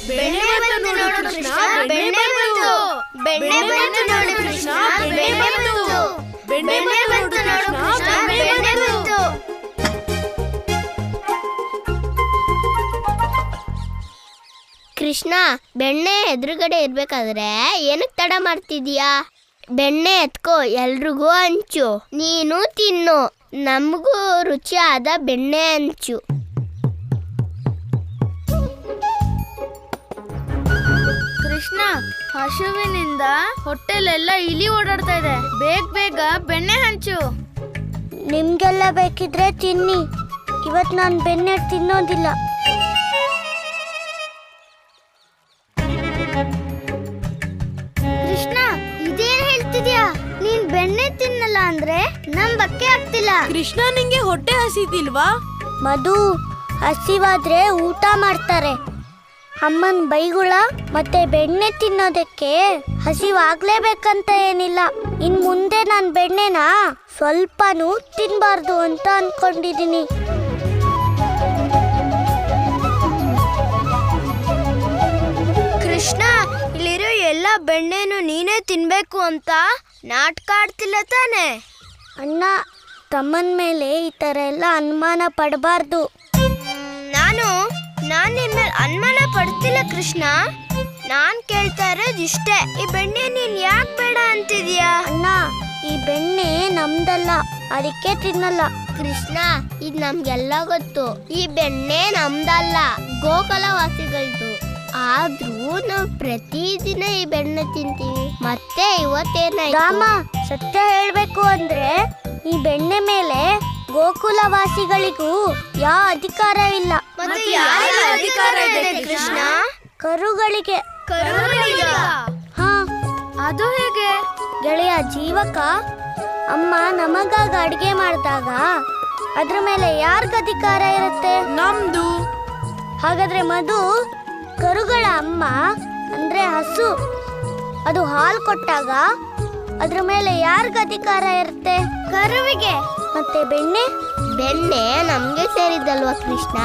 ಬೆಣ್ಣೆ ಬಂತು ನೋಡು ಕೃಷ್ಣ, ಬೆಣ್ಣೆ ಬಂತು. ಬೆಣ್ಣೆ ಬಂತು ನೋಡು ಕೃಷ್ಣ, ಬೆಣ್ಣೆ ಬಂತು. ಬೆಣ್ಣೆ ಬಂತು ನೋಡು ಕೃಷ್ಣ, ಬೆಣ್ಣೆ ಬಂತು. ಕೃಷ್ಣ, ಬೆಣ್ಣೆ ಎದುರುಗಡೆ ಇರ್ಬೇಕಾದ್ರೆ ಏನಕ್ಕೆ ತಡ ಮಾಡ್ತಿದ್ಯಾ? ಬೆಣ್ಣೆ ಎತ್ಕೋ, ಎಲ್ರಿಗೂ ಹಂಚು. ನೀನು ತಿನ್ನು, ನಮಗೂ ರುಚಿಯಾದ ಬೆಣ್ಣೆ ಹಂಚು. ಕೃಷ್ಣ, ಹಸುವಿನಿಂದ ಹೊಟ್ಟೆಲೆಲ್ಲ ಇಲಿ ಓಡಾಡ್ತಾ ಇದೆ. ಬೇಗ ಬೇಗ ಬೆಣ್ಣೆ ಹಂಚು. ನಿಮ್ಗೆಲ್ಲ ಬೇಕಿದ್ರೆ ತಿನ್ನಿ, ಇವತ್ತು ನಾನು ಬೆಣ್ಣೆ ತಿನ್ನೋದಿಲ್ಲ. ಕೃಷ್ಣ, ಇದೇನ್ ಹೇಳ್ತಿದ್ಯಾ? ನೀನ್ ಬೆಣ್ಣೆ ತಿನ್ನಲ್ಲ ಅಂದ್ರೆ ನಂಬಕ್ಕೆ ಆಗ್ತಿಲ್ಲ. ಕೃಷ್ಣ, ನಿಂಗೆ ಹೊಟ್ಟೆ ಹಸಿದಿಲ್ವಾ? ಮಧು, ಹಸಿವಾದ್ರೆ ಊಟ ಮಾಡ್ತಾರೆ. ಅಮ್ಮನ್ ಬೈಗುಳ ಮತ್ತೆ ಬೆಣ್ಣೆ ತಿನ್ನೋದಕ್ಕೆ ಹಸಿವಾಗ್ಲೇಬೇಕಂತ ಏನಿಲ್ಲ. ಇನ್ ಮುಂದೆ ನಾನು ಬೆಣ್ಣೆನ ಸ್ವಲ್ಪನೂ ತಿನ್ಬಾರ್ದು ಅಂತ ಅನ್ಕೊಂಡಿದೀನಿ. ಕೃಷ್ಣ, ಇಲ್ಲಿರೋ ಎಲ್ಲ ಬೆಣ್ಣೆನು ನೀನೇ ತಿನ್ಬೇಕು ಅಂತ ನಾಟಕ ಆಡ್ತಿಲ್ಲ ತಾನೆ? ಅಣ್ಣ, ತಮ್ಮನ ಮೇಲೆ ಈ ಥರ ಎಲ್ಲ ಅನುಮಾನ ಪಡಬಾರ್ದು. ನಾನು ನಿನ್ನ ಮೇಲೆ ಅನುಮಾನ ಪಡ್ತಿಲ್ಲ ಕೃಷ್ಣ. ನಾನ್ ಕೇಳ್ತಾ ಇರೋದು ಇಷ್ಟೇ, ಈ ಬೆಣ್ಣೆ ನೀನ್ ಯಾಕೆ ಬೇಡ ಅಂತಿದ್ಯಾ? ಅಣ್ಣ, ಈ ಬೆಣ್ಣೆ ನಮ್ದಲ್ಲ, ಅದಕ್ಕೆ ತಿನ್ನಲ್ಲ. ಕೃಷ್ಣ, ಇದು ನಮ್ಗೆಲ್ಲ ಗೊತ್ತು. ಈ ಬೆಣ್ಣೆ ನಮ್ದಲ್ಲ, ಗೋಕುಲವಾಸಿಗಳದು. ಆದ್ರೂ ನಾವು ಪ್ರತಿದಿನ ಈ ಬೆಣ್ಣೆ ತಿಂತೀವಿ. ಮತ್ತೆ ಇವತ್ತೇನಾಯ್ತು? ರಾಮ, ಸತ್ಯ ಹೇಳ್ಬೇಕು ಅಂದ್ರೆ ಈ ಬೆಣ್ಣೆ ಮೇಲೆ ಗೋಕುಲವಾಸಿಗಳಿಗೂ ಯಾವ ಅಧಿಕಾರವಿಲ್ಲ. ಮತ್ತೆ ಯಾರಿಗೆ ಅಧಿಕಾರ ಇದೆ ಕೃಷ್ಣ? ಕರುಗಳಿಗೆ. ಹಾ, ಅದು ಹೇಗೆ? ಗೆಳೆಯ ಜೀವಕ, ಅಮ್ಮ ನಮಗಾಗ ಅಡಿಗೆ ಮಾಡಿದಾಗ ಅದ್ರ ಮೇಲೆ ಯಾರ್ಗ ಅಧಿಕಾರ ಇರುತ್ತೆ? ನಮ್ದು. ಹಾಗಾದ್ರೆ ಮಧು, ಕರುಗಳ ಅಮ್ಮ ಅಂದ್ರೆ ಹಸು, ಅದು ಹಾಲು ಕೊಟ್ಟಾಗ ಅದ್ರ ಮೇಲೆ ಯಾರ್ಗ ಅಧಿಕಾರ ಇರುತ್ತೆ? ಕರುವಿಗೆ. ಮತ್ತೆ ಬೆಣ್ಣೆ ನಮ್ಗೆ ಸೇರಿದ್ದಲ್ವಾ ಕೃಷ್ಣ?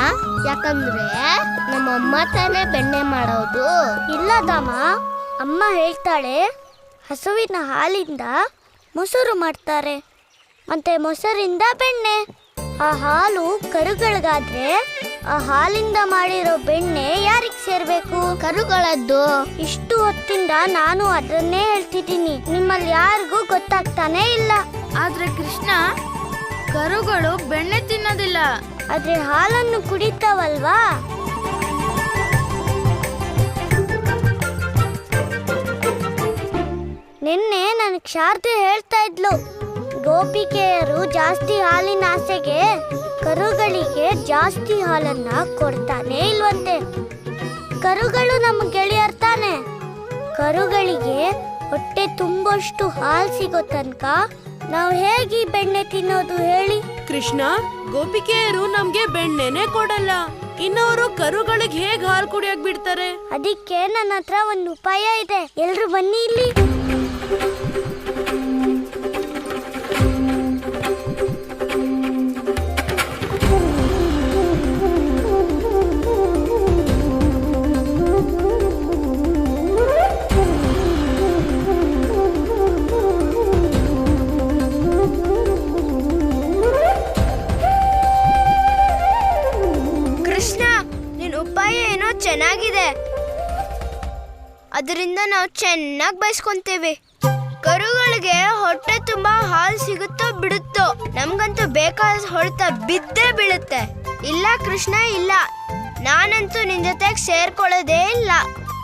ಯಾಕಂದ್ರೆ ನಮ್ಮಮ್ಮ ತಾನೇ ಬೆಣ್ಣೆ ಮಾಡೋದು. ಇಲ್ಲ ದಾಮ, ಅಮ್ಮ ಹೇಳ್ತಾಳೆ ಹಸುವಿನ ಹಾಲಿಂದ ಮೊಸರು ಮಾಡ್ತಾರೆ, ಮತ್ತೆ ಮೊಸರಿಂದ ಬೆಣ್ಣೆ. ಆ ಹಾಲು ಕರುಗಳಿಗಾದ್ರೆ ಆ ಹಾಲಿಂದ ಮಾಡಿರೋ ಬೆಣ್ಣೆ ಯಾರಿಗ್ ಸೇರ್ಬೇಕು? ಕರುಗಳದ್ದು. ಇಷ್ಟು ಹೊತ್ತಿಂದ ನಾನು ಅದನ್ನೇ ಹೇಳ್ತಿದ್ದೀನಿ, ನಿಮ್ಮಲ್ಲಿ ಯಾರಿಗೂ ಗೊತ್ತಾಗ್ತಾನೆ ಇಲ್ಲ. ಆದ್ರೆ ಕೃಷ್ಣ, ಕರುಗಳು ಬೆಣ್ಣೆ ತಿನ್ನೋದಿಲ್ಲ. ಆದ್ರೆ ಹಾಲನ್ನು ಕುಡಿತಾವಲ್ವಾ? ನಿನ್ನೆ ನನಗೆ ಶಾರದೆ ಹೇಳ್ತಾ ಇದ್ಲು, ಗೋಪಿಕೆಯರು ಜಾಸ್ತಿ ಹಾಲಿನ ಆಸೆಗೆ ಕರುಗಳಿಗೆ ಜಾಸ್ತಿ ಹಾಲನ್ನ ಕೊಡ್ತಾನೆ ಇಲ್ವಂತೆ. ಕರುಗಳು ನಮ್ಮ ಗೆಳೆಯರ್ ತಾನೆ. ಕರುಗಳಿಗೆ ಹೊಟ್ಟೆ ತುಂಬಷ್ಟು ಹಾಲು ಸಿಗೋ ತನಕ ನಾವು ಹೇಗೆ ಬೆಣ್ಣೆ ತಿನ್ನೋದು ಹೇಳಿ? ಕೃಷ್ಣ, ಗೋಪಿಕೆಯರು ನಮ್ಗೆ ಬೆಣ್ಣೆನೆ ಕೊಡಲ್ಲ, ಇನ್ನವರು ಕರುಗಳಿಗೆ ಹೇಗ್ ಹಾಲು ಕುಡಿಯಕ್ ಬಿಡ್ತಾರೆ? ಅದಕ್ಕೆ ನನ್ನ ಹತ್ರ ಒಂದು ಉಪಾಯ ಇದೆ, ಎಲ್ರು ಬನ್ನಿ ಇಲ್ಲಿ. ಚೆನ್ನಾಗಿದೆ, ಅದರಿಂದ ನಾವು ಚೆನ್ನಾಗಿ ಬಯಸ್ಕೊಂತೇವೆ. ಕರುಗಳಿಗೆ ಹೊಟ್ಟೆ ತುಂಬಾ ಹಾಲು ಸಿಗುತ್ತೋ ಬಿಡುತ್ತೋ, ನಮ್ಗಂತೂ ಬೇಕಾದ ಹೊಡೆತ ಬಿದ್ದೇ ಬೀಳುತ್ತೆ. ಇಲ್ಲ ಕೃಷ್ಣ, ಇಲ್ಲ, ನಾನಂತೂ ನಿನ್ ಜೊತೆಗೆ ಸೇರ್ಕೊಳ್ಳೋದೇ ಇಲ್ಲ.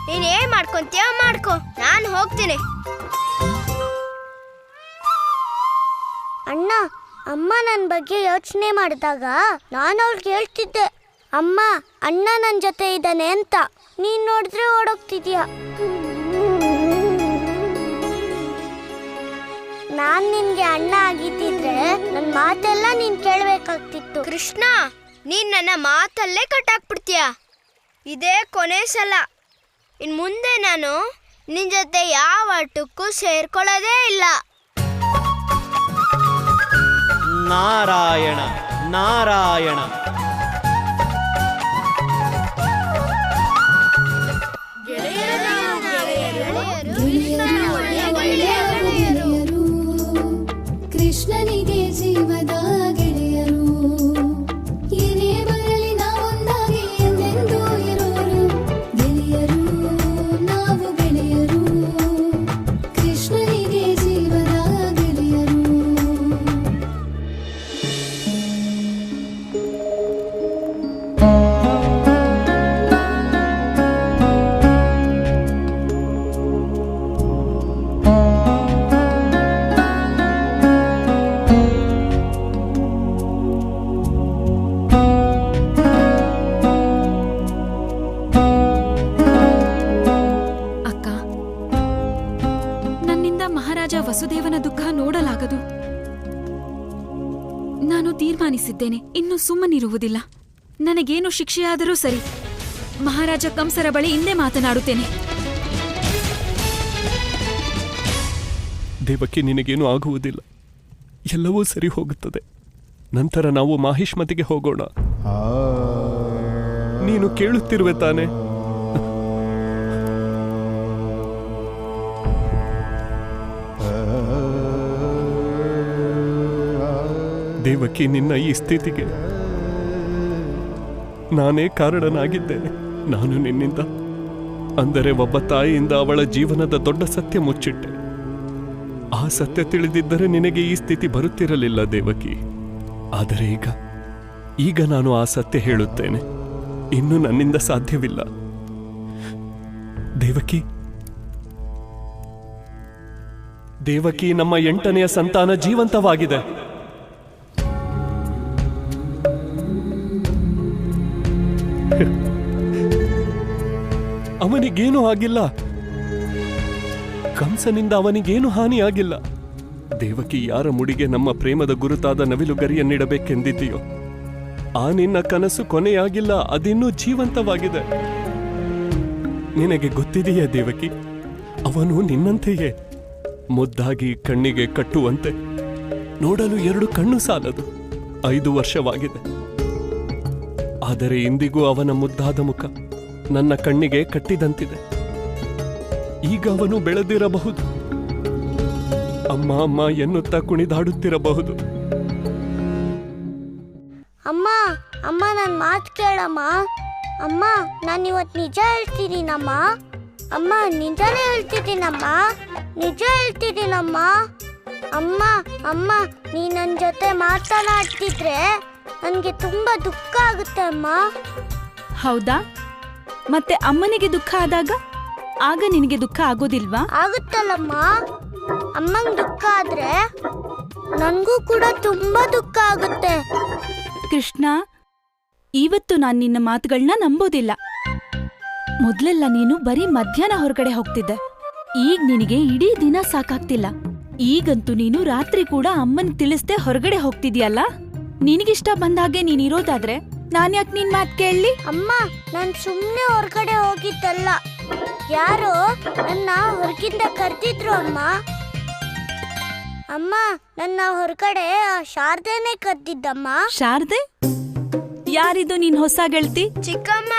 ನೀನ್ ಏನ್ ಮಾಡ್ಕೊಂತೀಯ ಮಾಡ್ಕೊ, ನಾನು ಹೋಗ್ತೀನಿ. ಅಣ್ಣ, ಅಮ್ಮ ನನ್ನ ಬಗ್ಗೆ ಯೋಚನೆ ಮಾಡಿದಾಗ ನಾನು ಅವ್ರಿಗೆ ಹೇಳ್ತಿದ್ದೆ, ಅಮ್ಮ ಅಣ್ಣ ನನ್ನ ಜೊತೆ ಇದ್ದಾನೆ ಅಂತ. ನೀನ್ ನೋಡಿದ್ರೆ ಓಡೋಗ್ತಿದ್ಯಾ. ನಾನ್ ನಿನ್ಗೆ ಅಣ್ಣ ಆಗಿದ್ದಿದ್ರೆ ನನ್ನ ಮಾತೆಲ್ಲ ನೀನ್ ಕೇಳಬೇಕಾಗ್ತಿತ್ತು. ಕೃಷ್ಣ, ನೀನ್ ನನ್ನ ಮಾತಲ್ಲೇ ಕಟ್ಟಾಕ್ಬಿಡ್ತೀಯ. ಇದೇ ಕೊನೆ ಸಲ. ಇನ್ ಮುಂದೆ ನಾನು ನಿನ್ ಜೊತೆ ಯಾವ ಆಟಕ್ಕೂ ಸೇರ್ಕೊಳ್ಳೋದೇ ಇಲ್ಲ. ನಾರಾಯಣ ನಾರಾಯಣ. ವಸುದೇವನ ದುಃಖ ನೋಡಲಾಗದು. ನಾನು ತೀರ್ಮಾನಿಸಿದ್ದೇನೆ, ಇನ್ನು ಸುಮ್ಮನಿರುವುದಿಲ್ಲ. ನನಗೇನು ಶಿಕ್ಷೆಯಾದರೂ ಸರಿ, ಮಹಾರಾಜ ಕಂಸರ ಬಳಿ ಹಿಂದೆ ಮಾತನಾಡುತ್ತೇನೆ. ದೇವಕಿ, ನಿನಗೇನು ಆಗುವುದಿಲ್ಲ, ಎಲ್ಲವೂ ಸರಿ ಹೋಗುತ್ತದೆ. ನಂತರ ನಾವು ಮಾಹಿಷ್ಮತಿಗೆ ಹೋಗೋಣ. ನೀನು ಕೇಳುತ್ತಿರುವೆ ತಾನೆ? ದೇವಕಿ, ನಿನ್ನ ಈ ಸ್ಥಿತಿಗೆ ನಾನೇ ಕಾರಣನಾಗಿದ್ದೇನೆ. ನಾನು ನಿನ್ನಿಂದ, ಅಂದರೆ ಒಬ್ಬ ತಾಯಿಯಿಂದ ಅವಳ ಜೀವನದ ದೊಡ್ಡ ಸತ್ಯ ಮುಚ್ಚಿಟ್ಟೆ. ಆ ಸತ್ಯ ತಿಳಿದಿದ್ದರೆ ನಿನಗೆ ಈ ಸ್ಥಿತಿ ಬರುತ್ತಿರಲಿಲ್ಲ ದೇವಕಿ. ಆದರೆ ಈಗ ನಾನು ಆ ಸತ್ಯ ಹೇಳುತ್ತೇನೆ. ಇನ್ನು ನನ್ನಿಂದ ಸಾಧ್ಯವಿಲ್ಲ. ದೇವಕಿ, ದೇವಕಿ, ನಮ್ಮ 8ನೆಯ ಸಂತಾನ ಜೀವಂತವಾಗಿದೆ. ಅವನಿಗೇನೂ ಆಗಿಲ್ಲ. ಕಂಸನಿಂದ ಅವನಿಗೇನು ಹಾನಿಯಾಗಿಲ್ಲ. ದೇವಕಿ, ಯಾರ ಮುಡಿಗೆ ನಮ್ಮ ಪ್ರೇಮದ ಗುರುತಾದ ನವಿಲುಗರಿಯನ್ನಿಡಬೇಕೆಂದಿದ್ದೀಯೋ ಆ ನಿನ್ನ ಕನಸು ಕೊನೆಯಾಗಿಲ್ಲ, ಅದಿನ್ನೂ ಜೀವಂತವಾಗಿದೆ. ನಿನಗೆ ಗೊತ್ತಿದೆಯೇ ದೇವಕಿ, ಅವನು ನಿನ್ನಂತೆಯೇ ಮುದ್ದಾಗಿ ಕಣ್ಣಿಗೆ ಕಟ್ಟುವಂತೆ. ನೋಡಲು 2 ಕಣ್ಣು ಸಾಲದು. 5 ವರ್ಷವಾಗಿದೆ. ಆದರೆ ಇಂದಿಗೂ ಅವನ ಮುದ್ದಾದ ಮುಖ ನನ್ನ ಕಣ್ಣಿಗೆ ಕಟ್ಟಿದಂತಿದೆ. ಈಗ ಅವನು ಬೆಳೆದಿರಬಹುದು, ಅಮ್ಮ ಅಮ್ಮ ಎನ್ನುತ್ತಾ ಕುಣಿದಾಡುತ್ತಿರಬಹುದು. ಅಮ್ಮ ಅಮ್ಮ ನನ್ನ ಮಾತು ಕೇಳಮ್ಮ. ಅಮ್ಮ ನಾನು ಇವತ್ತು ನಿಜ ಹೇಳ್ತಿದ್ದೀನಮ್ಮ. ಅಮ್ಮ ನಿಜನೇ ಹೇಳ್ತಿದ್ದೀನಮ್ಮ, ನಿಜ ಹೇಳ್ತಿದ್ದೀನಮ್ಮ. ಅಮ್ಮ ಅಮ್ಮ ನೀ ನನ್ನ ಜೊತೆ ಮಾತನಾಡ್ತಿದ್ರೆ ನನಗೆ ತುಂಬಾ ದುಃಖ ಆಗುತ್ತೆ ಅಮ್ಮ. ಹೌದಾ? ಮತ್ತೆ ಅಮ್ಮನಿಗೆ ದುಃಖ ಆದಾಗ ಆಗ ನಿನಗೆ ದುಃಖ ಆಗೋದಿಲ್ವಾ? ಆಗುತ್ತಲ್ಲಮ್ಮ. ಅಮ್ಮಂಗೆ ದುಃಖ ಆದ್ರೆ ನನಗೂ ಕೂಡ ತುಂಬಾ ದುಃಖ ಆಗುತ್ತೆ. ಕೃಷ್ಣ, ಇವತ್ತು ನಾನು ನಿನ್ನ ಮಾತುಗಳನ್ನ ನಂಬೋದಿಲ್ಲ. ಮೊದ್ಲೆಲ್ಲ ನೀನು ಬರೀ ಮಧ್ಯಾಹ್ನ ಹೊರಗಡೆ ಹೋಗ್ತಿದ್ದೆ. ಈಗ ನಿನಗೆ ಇಡೀ ದಿನ ಸಾಕಾಗ್ತಿಲ್ಲ. ಈಗಂತೂ ನೀನು ರಾತ್ರಿ ಕೂಡ ಅಮ್ಮನ್ ತಿಳಿಸ್ದೆ ಹೊರಗಡೆ ಹೋಗ್ತಿದ್ಯಲ್ಲ. ನಿನಗಿಷ್ಟ ಬಂದಾಗೆ ನೀನಿರೋದಾದ್ರೆ ನಾನ್ಯಾಕೆ ನಿನ್ ಮಾತು ಕೇಳಲಿ? ಅಮ್ಮ, ನಾನು ಸುಮ್ಮನೆ ಹೊರಗಡೆ ಹೋಗಿದ್ದಲ್ಲ, ಯಾರೋ ನನ್ನ ಹೊರಗಿಂದ ಕರೆದಿದ್ರು ಅಮ್ಮ. ಅಮ್ಮ, ನನ್ನ ಹೊರಗಡೆ ಶಾರದೇನೆ ಕರೆದಿದ್ದಮ್ಮ. ಶಾರದೆ? ಯಾರಿದು ನಿನ್ ಹೊಸ ಗೆಳತಿ? ಚಿಕ್ಕಮ್ಮ,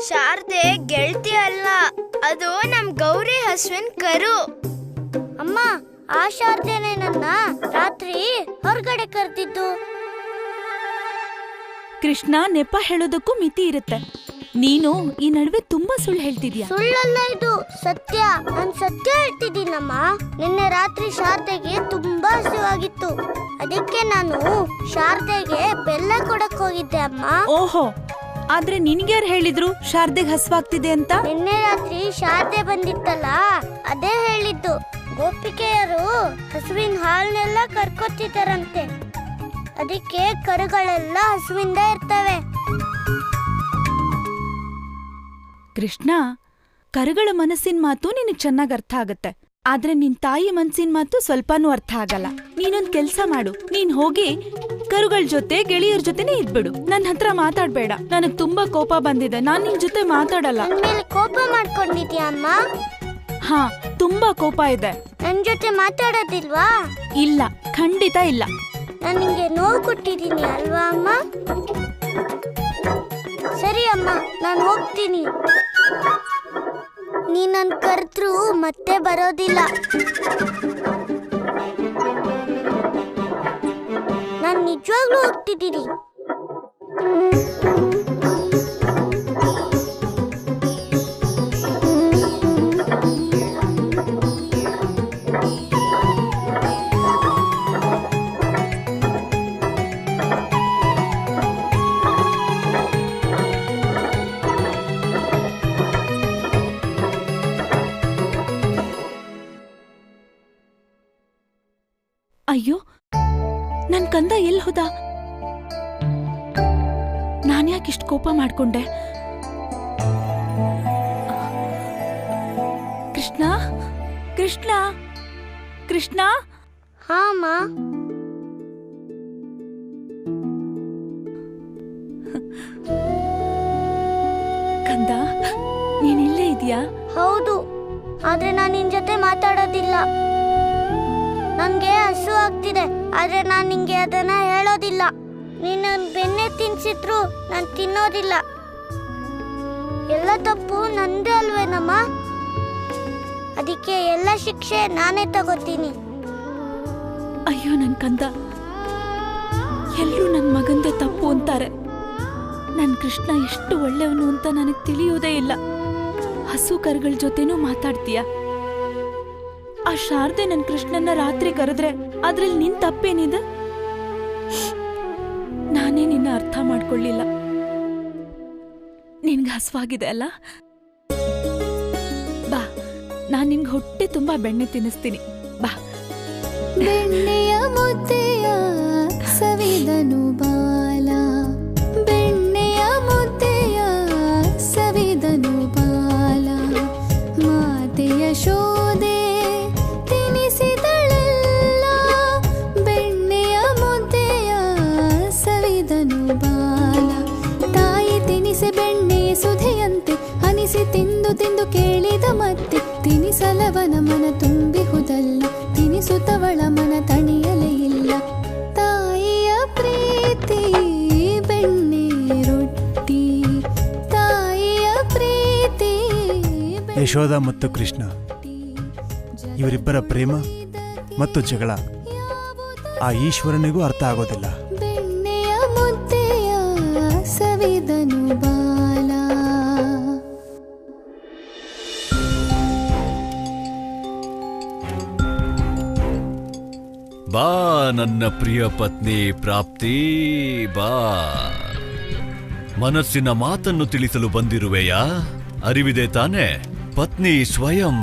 ಶಾರದೆ ಗೆಳತಿ ಅಲ್ಲ, ಅದು ನಮ್ ಗೌರಿ ಹಸುವಿನ ಕರು. ಅಮ್ಮ, ಆ ಶಾರದೇನೆ ನನ್ನ ರಾತ್ರಿ ಹೊರಗಡೆ ಕರೆದಿದ್ದು. ಕೃಷ್ಣ, ನೆಪ ಹೇಳೋದಕ್ಕೂ ಮಿತಿ ಇರುತ್ತೆ. ನೀನು ಈ ನಡುವೆ ತುಂಬಾ ಸುಳ್ಳು ಹೇಳ್ತಿದ್ಯಾ. ಸುಳ್ಳಲ್ಲ, ಇದು ಸತ್ಯ. ನಾನು ಸತ್ಯ ಹೇಳ್ತಿದ್ದೀನಮ್ಮ. ನಿನ್ನೆ ರಾತ್ರಿ ಶಾರದೆಗೆ ತುಂಬಾ ಹಸಿವಾಗಿತ್ತು, ಅದಕ್ಕೆ ನಾನು ಶಾರದೆಗೆ ಬೆಲ್ಲ ಕೊಡಕ್ ಹೋಗಿದ್ದೆ ಅಮ್ಮ. ಓಹೋ, ಆದ್ರೆ ನಿನ್ಗ್ಯಾರು ಹೇಳಿದ್ರು ಶಾರದೆಗೆ ಹಸ್ವಾಗ್ತಿದೆ ಅಂತ? ನಿನ್ನೆ ರಾತ್ರಿ ಶಾರದೆ ಬಂದಿತ್ತಲ್ಲ, ಅದೇ ಹೇಳಿದ್ದು. ಗೋಪಿಕೆಯರು ಹಸುವಿನ ಹಾಲನ್ನೆಲ್ಲ ಕರ್ಕೊತಿದ್ದಾರಂತೆ, ಅದಕ್ಕೆ ಕರುಗಳೆಲ್ಲ ಹಸುವಿಂದ ಇರ್ತವೆ. ಕೃಷ್ಣ, ಕರುಗಳ ಮನಸ್ಸಿನ ಮಾತು ನಿನಗ್ ಚೆನ್ನಾಗ್ ಅರ್ಥ ಆಗತ್ತೆ, ಆದ್ರೆ ನಿನ್ ತಾಯಿ ಮನ್ಸಿನ ಮಾತು ಸ್ವಲ್ಪನೂ ಅರ್ಥ ಆಗಲ್ಲ. ನೀನೊಂದ್ ಕೆಲ್ಸ ಮಾಡು, ನೀನ್ ಹೋಗಿ ಕರುಗಳ ಜೊತೆ ಗೆಳೆಯರ ಜೊತೆನೇ ಇದ್ಬಿಡು. ನನ್ ಹತ್ರ ಮಾತಾಡ್ಬೇಡ, ನನಗ್ ತುಂಬಾ ಕೋಪ ಬಂದಿದೆ, ನಾನ್ ನಿನ್ ಜೊತೆ ಮಾತಾಡಲ್ಲ. ನನ್ ಮೇಲೆ ಕೋಪ ಮಾಡ್ಕೊಂಡಿದ್ಯಾ ಅಮ್ಮ? ಹಾ, ತುಂಬಾ ಕೋಪ ಇದೆ. ನನ್ ಜೊತೆ ಮಾತಾಡೋದಿಲ್ವಾ? ಇಲ್ಲ, ಖಂಡಿತ ಇಲ್ಲ. ನಾನು ನಿಂಗೆ ನೋವು ಕೊಟ್ಟಿದ್ದೀನಿ ಅಲ್ವಾ ಅಮ್ಮ? ಸರಿ ಅಮ್ಮ, ನಾನು ಹೋಗ್ತೀನಿ. ನೀ ನನ್ ಕರೆದ್ರೂ ಮತ್ತೆ ಬರೋದಿಲ್ಲ. ನಾನು ನಿಜವಾಗ್ಲೂ ಹೋಗ್ತಿದ್ದೀನಿ. ಅಯ್ಯೋ, ನನ್ ಕಂದ ಎಲ್ ಹೋದ? ನಾನ್ಯಾಕಿಷ್ಟು ಕೋಪ ಮಾಡ್ಕೊಂಡೆ? ಕೃಷ್ಣ, ಕೃಷ್ಣ, ಕೃಷ್ಣ. ಹಾ ಅಮ್ಮ. ಕಂದ, ನೀನಿಲ್ಲೇ ಇದೆಯಾ? ಹೌದು, ಆದ್ರೆ ನಾನು ನಿನ್ ಜೊತೆ ಮಾತಾಡೋದಿಲ್ಲ. ನನ್ಗೆ ಹಸು ಆಗ್ತಿದೆ, ಆದ್ರೆ ನಾನು ನಿಂಗೆ ಅದನ್ನ ಹೇಳೋದಿಲ್ಲ. ನೀನು ಬೆಣ್ಣೆ ತಿನ್ಸಿದ್ರು ನಾನು ತಿನ್ನೋದಿಲ್ಲ. ಎಲ್ಲ ತಪ್ಪು ನಂದೇ ಅಲ್ವೇನಮ್ಮ? ಅದಕ್ಕೆ ಎಲ್ಲ ಶಿಕ್ಷೆ ನಾನೇ ತಗೋತೀನಿ. ಅಯ್ಯೋ ನನ್ ಕಂದ, ಎಲ್ರೂ ನನ್ ಮಗಂದೆ ತಪ್ಪು ಅಂತಾರೆ. ನನ್ ಕೃಷ್ಣ ಎಷ್ಟು ಒಳ್ಳೆಯವನು ಅಂತ ನನಗ್ ತಿಳಿಯೋದೇ ಇಲ್ಲ. ಹಸು ಕರುಗಳ ಜೊತೆನೂ ಮಾತಾಡ್ತೀಯ. ಆ ಶಾರದೆ ನನ್ ಕೃಷ್ಣನ್ನ ರಾತ್ರಿ ಕರೆದ್ರೆ ಅದ್ರಲ್ಲಿ ನಿನ್ ತಪ್ಪೇನಿದೆ? ನಾನೇ ನಿನ್ನ ಅರ್ಥ ಮಾಡ್ಕೊಳ್ಳಿಲ್ಲ. ನಿನ್ಗೆ ಹಸುವಾಗಿದೆ ಅಲ್ಲ? ಬಾ, ನಾನ್ ನಿನ್ಗೆ ಹೊಟ್ಟೆ ತುಂಬಾ ಬೆಣ್ಣೆ ತಿನ್ನಿಸ್ತೀನಿ. ಬಾ. ಬೆಣ್ಣೆಯ ಮುದ್ದೆಯ ಸವಿದನು ಬಾಲ, ಬೆಣ್ಣೆಯ ಮುದ್ದೆಯ ಸವಿದನು ಬಾಲ, ಮಾತೆಯ ಶೋದೆ ತಿನಿಸಿದಳೆಲ್ಲ, ಬೆಣ್ಣೆಯ ಮುದ್ದೆಯ ಸವಿದನು ಬಾಲ. ತಾಯಿ ತಿನಿಸೆ ಬೆಣ್ಣೆ ಸುಧೆಯಂತೆ ಅನಿಸಿ ತಿಂದು ತಿಂದು ಕೇಳಿದ ಮತ್ತೆ, ತಿನಿಸಲವನ ಮನ ತುಂಬಿಹುದಲ್ಲ, ತಿನಿಸುತ್ತವಳ ಮನ ತಣಿಯಲೇ ಇಲ್ಲ. ತಾಯಿಯ ಪ್ರೀತಿ ಬೆಣ್ಣೆ ರೊಟ್ಟಿ, ತಾಯಿಯ ಪ್ರೀತಿ ಯಶೋಧ ಮತ್ತು ಕೃಷ್ಣ ಇವರಿಬ್ಬರ ಪ್ರೇಮ ಮತ್ತು ಜಗಳ ಆ ಈಶ್ವರನಿಗೂ ಅರ್ಥ ಆಗೋದಿಲ್ಲ. ಬೆಣ್ಣೆಯ ಮುದ್ದೆಯ ಸವಿದನು ಬಾಲ. ಬಾ ನನ್ನ ಪ್ರಿಯ ಪತ್ನಿ ಪ್ರಾಪ್ತಿ, ಬಾ. ಮನಸ್ಸಿನ ಮಾತನ್ನು ತಿಳಿಸಲು ಬಂದಿರುವೆಯಾ? ಅರಿವಿದೆ ತಾನೆ? ಪತ್ನಿ ಸ್ವಯಂ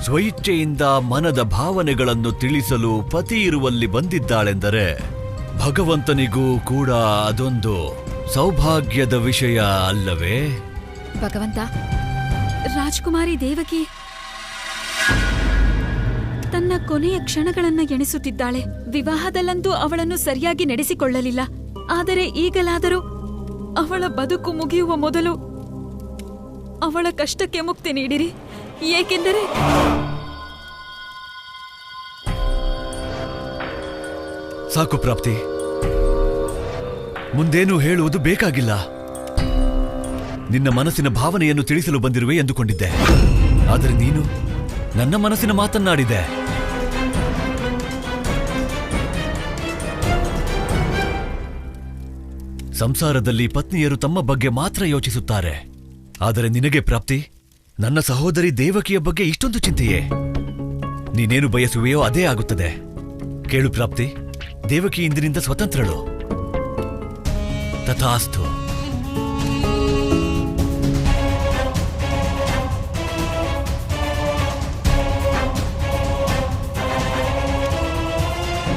ಸ್ವಇಚ್ಛೆಯಿಂದ ಮನದ ಭಾವನೆಗಳನ್ನು ತಿಳಿಸಲು ಪತಿ ಇರುವಲ್ಲಿ ಬಂದಿದ್ದಾಳೆಂದರೆ ಭಗವಂತನಿಗೂ ಕೂಡ ಅದೊಂದು ಸೌಭಾಗ್ಯದ ವಿಷಯ ಅಲ್ಲವೇ? ಭಗವಂತ, ರಾಜ್ಕುಮಾರಿ ದೇವಕಿ ತನ್ನ ಕೊನೆಯ ಕ್ಷಣಗಳನ್ನ ಎಣಿಸುತ್ತಿದ್ದಾಳೆ. ವಿವಾಹದಲ್ಲಂತೂ ಅವಳನ್ನು ಸರಿಯಾಗಿ ನಡೆಸಿಕೊಳ್ಳಲಿಲ್ಲ. ಆದರೆ ಈಗಲಾದರೂ ಅವಳ ಬದುಕು ಮುಗಿಯುವ ಮೊದಲು ಅವಳ ಕಷ್ಟಕ್ಕೆ ಮುಕ್ತಿ ನೀಡಿರಿ. ಏಕೆಂದರೆ ಸಾಕು ಪ್ರಾಪ್ತಿ, ಮುಂದೇನು ಹೇಳುವುದು ಬೇಕಾಗಿಲ್ಲ. ನಿನ್ನ ಮನಸ್ಸಿನ ಭಾವನೆಯನ್ನು ತಿಳಿಸಲು ಬಂದಿರುವೆ ಎಂದುಕೊಂಡಿದ್ದೆ. ಆದರೆ ನೀನು ನನ್ನ ಮನಸ್ಸಿನ ಮಾತನ್ನಾಡಿದೆ. ಸಂಸಾರದಲ್ಲಿ ಪತ್ನಿಯರು ತಮ್ಮ ಬಗ್ಗೆ ಮಾತ್ರ ಯೋಚಿಸುತ್ತಾರೆ. ಆದರೆ ನಿನಗೆ ಪ್ರಾಪ್ತಿ, ನನ್ನ ಸಹೋದರಿ ದೇವಕಿಯ ಬಗ್ಗೆ ಇಷ್ಟೊಂದು ಚಿಂತೆಯೇ? ನೀನೇನು ಬಯಸುವೆಯೋ ಅದೇ ಆಗುತ್ತದೆ. ಕೇಳು ಪ್ರಾಪ್ತಿ, ದೇವಕಿ ಇಂದಿನಿಂದ ಸ್ವತಂತ್ರಳು. ತಥಾಸ್ತು.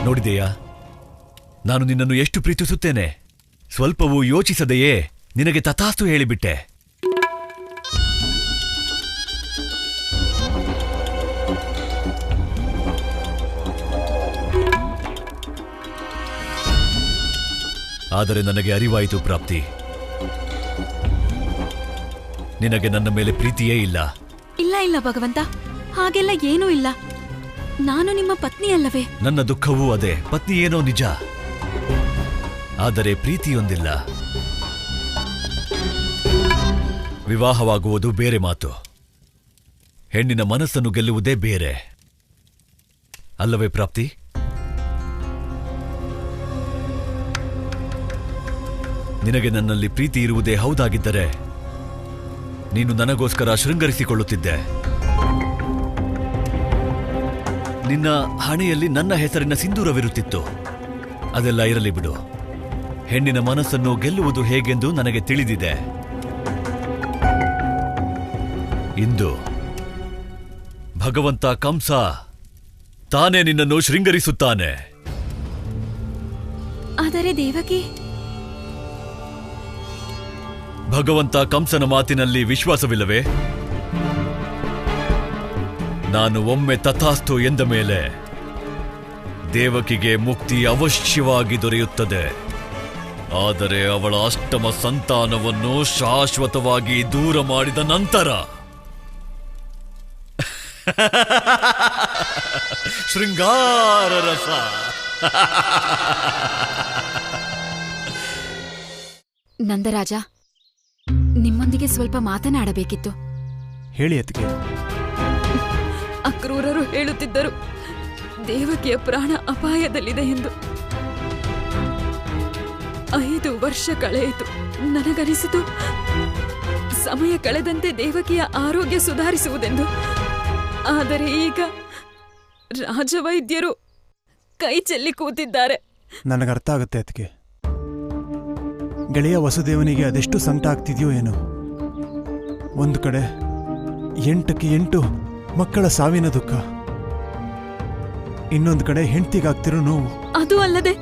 ನೋಡಿದೆಯಾ, ನಾನು ನಿನ್ನನ್ನು ಎಷ್ಟು ಪ್ರೀತಿಸುತ್ತೇನೆ. ಸ್ವಲ್ಪವೂ ಯೋಚಿಸದೆಯೇ ನಿನಗೆ ತಥಾಸ್ತು ಹೇಳಿಬಿಟ್ಟೆ. ಆದರೆ ನನಗೆ ಅರಿವಾಯಿತು ಪ್ರಾಪ್ತಿ, ನಿನಗೆ ನನ್ನ ಮೇಲೆ ಪ್ರೀತಿಯೇ ಇಲ್ಲ. ಇಲ್ಲ ಇಲ್ಲ ಭಗವಂತ, ಹಾಗೆಲ್ಲ ಏನೂ ಇಲ್ಲ. ನಾನು ನಿಮ್ಮ ಪತ್ನಿಯಲ್ಲವೇ? ನನ್ನ ದುಃಖವೂ ಅದೇ. ಪತ್ನಿ ಏನೋ ನಿಜ, ಆದರೆ ಪ್ರೀತಿಯೊಂದಿಲ್ಲ. ವಿವಾಹವಾಗುವುದು ಬೇರೆ ಮಾತು. ಹೆಣ್ಣಿನ ಮನಸ್ಸನ್ನು ಗೆಲ್ಲುವುದೇ ಬೇರೆ ಅಲ್ಲವೇ ಪ್ರಾಪ್ತಿ? ನಿನಗೆ ನನ್ನಲ್ಲಿ ಪ್ರೀತಿ ಇರುವುದೇ ಹೌದಾಗಿದ್ದರೆ ನೀನು ನನಗೋಸ್ಕರ ಶೃಂಗರಿಸಿಕೊಳ್ಳುತ್ತಿದ್ದೆ. ನಿನ್ನ ಹಣೆಯಲ್ಲಿ ನನ್ನ ಹೆಸರಿನ ಸಿಂಧೂರವಿರುತ್ತಿತ್ತು. ಅದೆಲ್ಲ ಇರಲಿ ಬಿಡು. ಹೆಣ್ಣಿನ ಮನಸ್ಸನ್ನು ಗೆಲ್ಲುವುದು ಹೇಗೆಂದು ನನಗೆ ತಿಳಿದಿದೆ. ಇಂದು ಭಗವಂತ ಕಂಸ ತಾನೇ ನಿನ್ನನ್ನು ಶೃಂಗರಿಸುತ್ತಾನೆ. ಆದರೆ ದೇವಕಿ, ಭಗವಂತ ಕಂಸನ ಮಾತಿನಲ್ಲಿ ವಿಶ್ವಾಸವಿಲ್ಲವೇ? ನಾನು ಒಮ್ಮೆ ತಥಾಸ್ತು ಎಂದ ಮೇಲೆ ದೇವಕಿಗೆ ಮುಕ್ತಿ ಅವಶ್ಯವಾಗಿ ದೊರೆಯುತ್ತದೆ. ಆದರೆ ಅವಳ ಅಷ್ಟಮ ಸಂತಾನವನ್ನು ಶಾಶ್ವತವಾಗಿ ದೂರ ಮಾಡಿದ ನಂತರ ಶೃಂಗಾರ ರಸ. ನಂದರಾಜ, ನಿಮ್ಮೊಂದಿಗೆ ಸ್ವಲ್ಪ ಮಾತನಾಡಬೇಕಿತ್ತು. ಹೇಳಿ ಅತ್ತಿಗೆ. ಅಕ್ರೂರರು ಹೇಳುತ್ತಿದ್ದರು ದೇವಕಿಯ ಪ್ರಾಣ ಅಪಾಯದಲ್ಲಿದೆ ಎಂದು. 5 ವರ್ಷ ಕಳೆಯಿತು. ನನಗನಿಸಿತು ಸಮಯ ಕಳೆದಂತೆ ದೇವಕಿಯ ಆರೋಗ್ಯ ಸುಧಾರಿಸುವುದೆಂದು. ಆದರೆ ಈಗ ರಾಜವೈದ್ಯರು ಕೈ ಚೆಲ್ಲಿ ಕೂತಿದ್ದಾರೆ. ನನಗರ್ಥ ಆಗುತ್ತೆ ಅದಕ್ಕೆ. ಗೆಳೆಯ ವಸುದೇವನಿಗೆ ಅದೆಷ್ಟು ಸಂಕಟ ಆಗ್ತಿದೆಯೋ ಏನೋ. ಒಂದು ಕಡೆ 8ಕ್ಕೆ 8 ಮಕ್ಕಳ ಸಾವಿನ ದುಃಖ, ಇನ್ನೊಂದು ಕಡೆ ಹೆಂಡತಿಗಾಗ್ತಿರೋ ನೋವು. ಅದು ಅಲ್ಲದೆ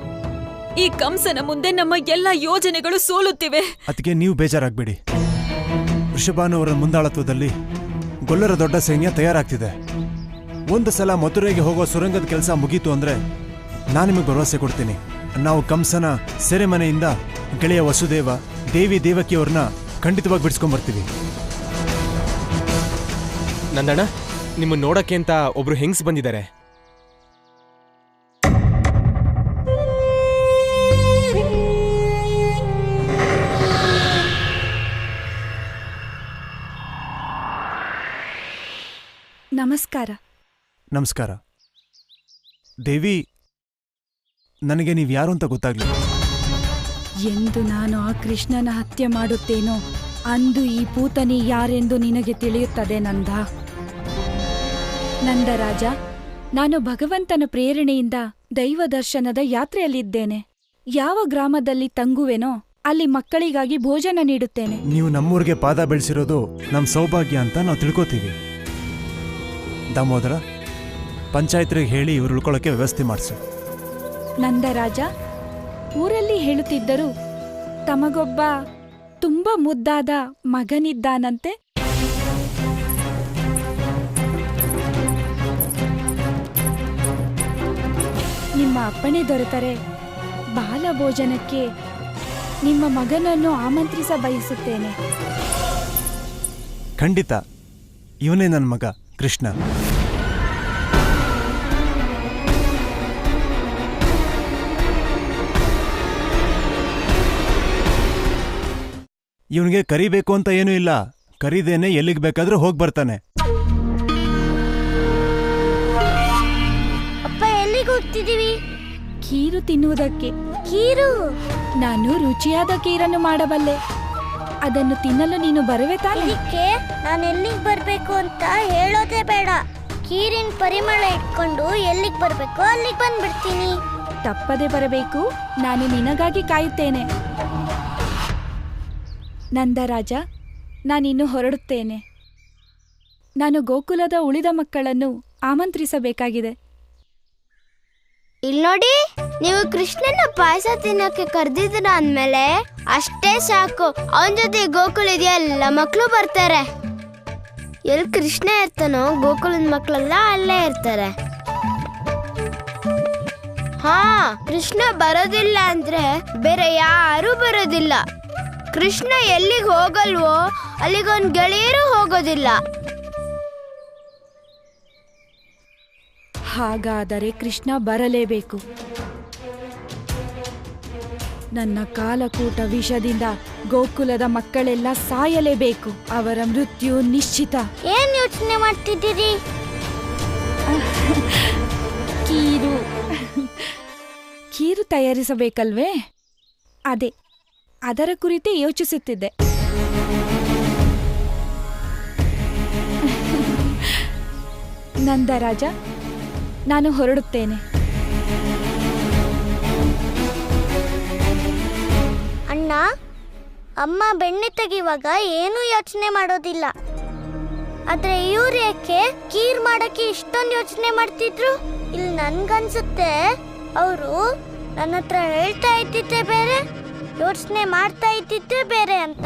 ಈ ಕಂಸನ ಮುಂದೆ ನಮ್ಮ ಎಲ್ಲ ಯೋಜನೆಗಳು ಸೋಲುತ್ತಿವೆ. ಅದಕ್ಕೆ ನೀವು ಬೇಜಾರಾಗಬೇಡಿ. ವೃಷಭಾನುವರ ಮುಂದಾಳತ್ವದಲ್ಲಿ ಗೊಲ್ಲರ ದೊಡ್ಡ ಸೈನ್ಯ ತಯಾರಾಗ್ತಿದೆ. ಒಂದು ಸಲ ಮಥುರೆಗೆ ಹೋಗೋ ಸುರಂಗದ ಕೆಲಸ ಮುಗೀತು ಅಂದ್ರೆ ನಾನು ನಿಮಗೆ ಭರವಸೆ ಕೊಡ್ತೀನಿ. ನಾವು ಕಂಸನ ಸೆರೆಮನೆಯಿಂದ ಗೆಳೆಯ ವಸುದೇವ, ದೇವಿ ದೇವಕಿಯವ್ರನ್ನ ಖಂಡಿತವಾಗಿ ಬಿಡಿಸ್ಕೊಂಡ್ಬರ್ತೀವಿ. ನಂದಣ್ಣ, ನಿಮ್ಮನ್ನ ನೋಡಕ್ಕೆ ಅಂತ ಒಬ್ರು ಹೆಂಗ್ಸ್ ಬಂದಿದ್ದಾರೆ. ನಮಸ್ಕಾರ. ನಮಸ್ಕಾರ. ದೇವಿ, ನನಗೆ ನೀವು ಯಾರು ಅಂತ ಗೊತ್ತಾಗ್ಲಿಲ್ಲ. ಎಂದು ನಾನು ಆ ಕೃಷ್ಣನ ಹತ್ಯೆ ಮಾಡುತ್ತೇನೋ ಅಂದು ಈ ಪೂತನಿ ಯಾರೆಂದು ನಿನಗೆ ತಿಳಿಯುತ್ತದೆ ನಂದ. ನಂದರಾಜ, ನಾನು ಭಗವಂತನ ಪ್ರೇರಣೆಯಿಂದ ದೈವ ದರ್ಶನದ ಯಾತ್ರೆಯಲ್ಲಿದ್ದೇನೆ. ಯಾವ ಗ್ರಾಮದಲ್ಲಿ ತಂಗುವೆನೋ ಅಲ್ಲಿ ಮಕ್ಕಳಿಗಾಗಿ ಭೋಜನ ನೀಡುತ್ತೇನೆ. ನೀವು ನಮ್ಮೂರಿಗೆ ಪಾದ ಬೆಳೆಸಿರೋದು ನಮ್ಮ ಸೌಭಾಗ್ಯ ಅಂತ ನಾವು ತಿಳ್ಕೊತೀವಿ. ದಾಮೋದರ, ಪಂಚಾಯತ್ರಿಗೆ ಹೇಳಿ ಇವ್ರು ಉಳ್ಕೊಳ್ಳೋಕೆ ವ್ಯವಸ್ಥೆ ಮಾಡಿಸು. ನಂದರಾಜ, ಊರಲ್ಲಿ ಹೇಳುತ್ತಿದ್ದರು ತಮಗೊಬ್ಬ ತುಂಬ ಮುದ್ದಾದ ಮಗನಿದ್ದಾನಂತೆ. ನಿಮ್ಮ ಅಪ್ಪಣೆ ದೊರೆತರೆ ಬಾಲಭೋಜನಕ್ಕೆ ನಿಮ್ಮ ಮಗನನ್ನು ಆಮಂತ್ರಿಸ ಬಯಸುತ್ತೇನೆ. ಖಂಡಿತ. ಇವನೇ ನನ್ನ ಮಗ ಕೃಷ್ಣ. ಇವನಿಗೆ ಕರಿಬೇಕು ಅಂತ ಏನೂ ಇಲ್ಲ. ಕರಿದೇನೆ ಎಲ್ಲಿಗೆ ಬೇಕಾದ್ರೂ ಹೋಗಿ ಬರ್ತಾನೆ. ಅಪ್ಪ ಎಲ್ಲಿಗೆ ಹೋಗ್ತಿದೀವಿ? ಕೀರು ತಿನ್ನುವುದಕ್ಕೆ. ಕೀರು? ನಾನು ರುಚಿಯಾದ ಕೀರನ್ನು ಮಾಡಬಲ್ಲೆ. ಅದನ್ನು ತಿನ್ನಲು ನೀನು ಬರುವೆ ತಾನೆ? ಇದಕ್ಕೆ ನಾನು ಎಲ್ಲಿಗೆ ಬರ್ಬೇಕು ಅಂತ ಹೇಳೋದೇ ಬೇಡ. ಕೀರಿನ ಪರಿಮಳ ಇಟ್ಕೊಂಡು ಎಲ್ಲಿಗೆ ಬರ್ಬೇಕು ಅಲ್ಲಿಗೆ ಬಂದ್ಬಿಡ್ತೀನಿ. ತಪ್ಪದೆ ಬರಬೇಕು. ನಾನು ನಿನಗಾಗಿ ಕಾಯುತ್ತೇನೆ. ನಂದರಾಜ, ನಾನಿನ್ನು ಹೊರಡುತ್ತೇನೆ. ನಾನು ಗೋಕುಲದ ಉಳಿದ ಮಕ್ಕಳನ್ನು ಆಮಂತ್ರಿಸಬೇಕಾಗಿದೆ. ಇಲ್ಲಿ ನೋಡಿ, ನೀವು ಕೃಷ್ಣನ ಪಾಯಸ ತಿನ್ನೋಕೆ ಕರೆದಿದ್ರ ಅಂದ್ಮೇಲೆ ಅಷ್ಟೇ ಸಾಕು. ಅವನ ಜೊತೆ ಗೋಕುಲದ ಎಲ್ಲ ಮಕ್ಕಳು ಬರ್ತಾರೆ. ಎಲ್ಲಿ ಕೃಷ್ಣ ಇರ್ತಾನೋ ಗೋಕುಲದ ಮಕ್ಕಳೆಲ್ಲ ಅಲ್ಲೇ ಇರ್ತಾರೆ. ಹಾ, ಕೃಷ್ಣ ಬರೋದಿಲ್ಲ ಅಂದ್ರೆ ಬೇರೆ ಯಾರೂ ಬರೋದಿಲ್ಲ. ಕೃಷ್ಣ ಎಲ್ಲಿಗೆ ಹೋಗಲ್ವೋ ಅಲ್ಲಿಗೊಂದು ಗೆಳೆಯರು ಹೋಗೋದಿಲ್ಲ. ಹಾಗಾದರೆ ಕೃಷ್ಣ ಬರಲೇಬೇಕು. ನನ್ನ ಕಾಲಕೂಟ ವಿಷದಿಂದ ಗೋಕುಲದ ಮಕ್ಕಳೆಲ್ಲ ಸಾಯಲೇಬೇಕು. ಅವರ ಮೃತ್ಯು ನಿಶ್ಚಿತ. ಏನ್ ಯೋಚನೆ ಮಾಡ್ತಿದ್ದೀರಿ? ಕೀರು ತಯಾರಿಸಬೇಕಲ್ವೇ? ಅದರ ಕುರಿತೇ ಯೋಚಿಸುತ್ತಿದ್ದೆ. ನಂದರಾಜ, ನಾನು ಹೊರಡುತ್ತೇನೆ. ಅಣ್ಣ, ಅಮ್ಮ ಬೆಣ್ಣೆ ತೆಗೆಯುವಾಗ ಏನೂ ಯೋಚನೆ ಮಾಡೋದಿಲ್ಲ. ಆದ್ರೆ ಇವ್ರು ಯಾಕೆ ಕೀರ್ ಮಾಡಕ್ಕೆ ಇಷ್ಟೊಂದು ಯೋಚನೆ ಮಾಡ್ತಿದ್ರು? ಇಲ್ಲಿ ನನ್ಗನ್ಸುತ್ತೆ ಅವರು ನನ್ನ ಹತ್ರ ಹೇಳ್ತಾ ಇದ್ದಿದ್ದೆ ಬೇರೆ, ಯೋಚನೆ ಮಾಡ್ತಾ ಇದ್ದಿದ್ದೆ ಬೇರೆ ಅಂತ.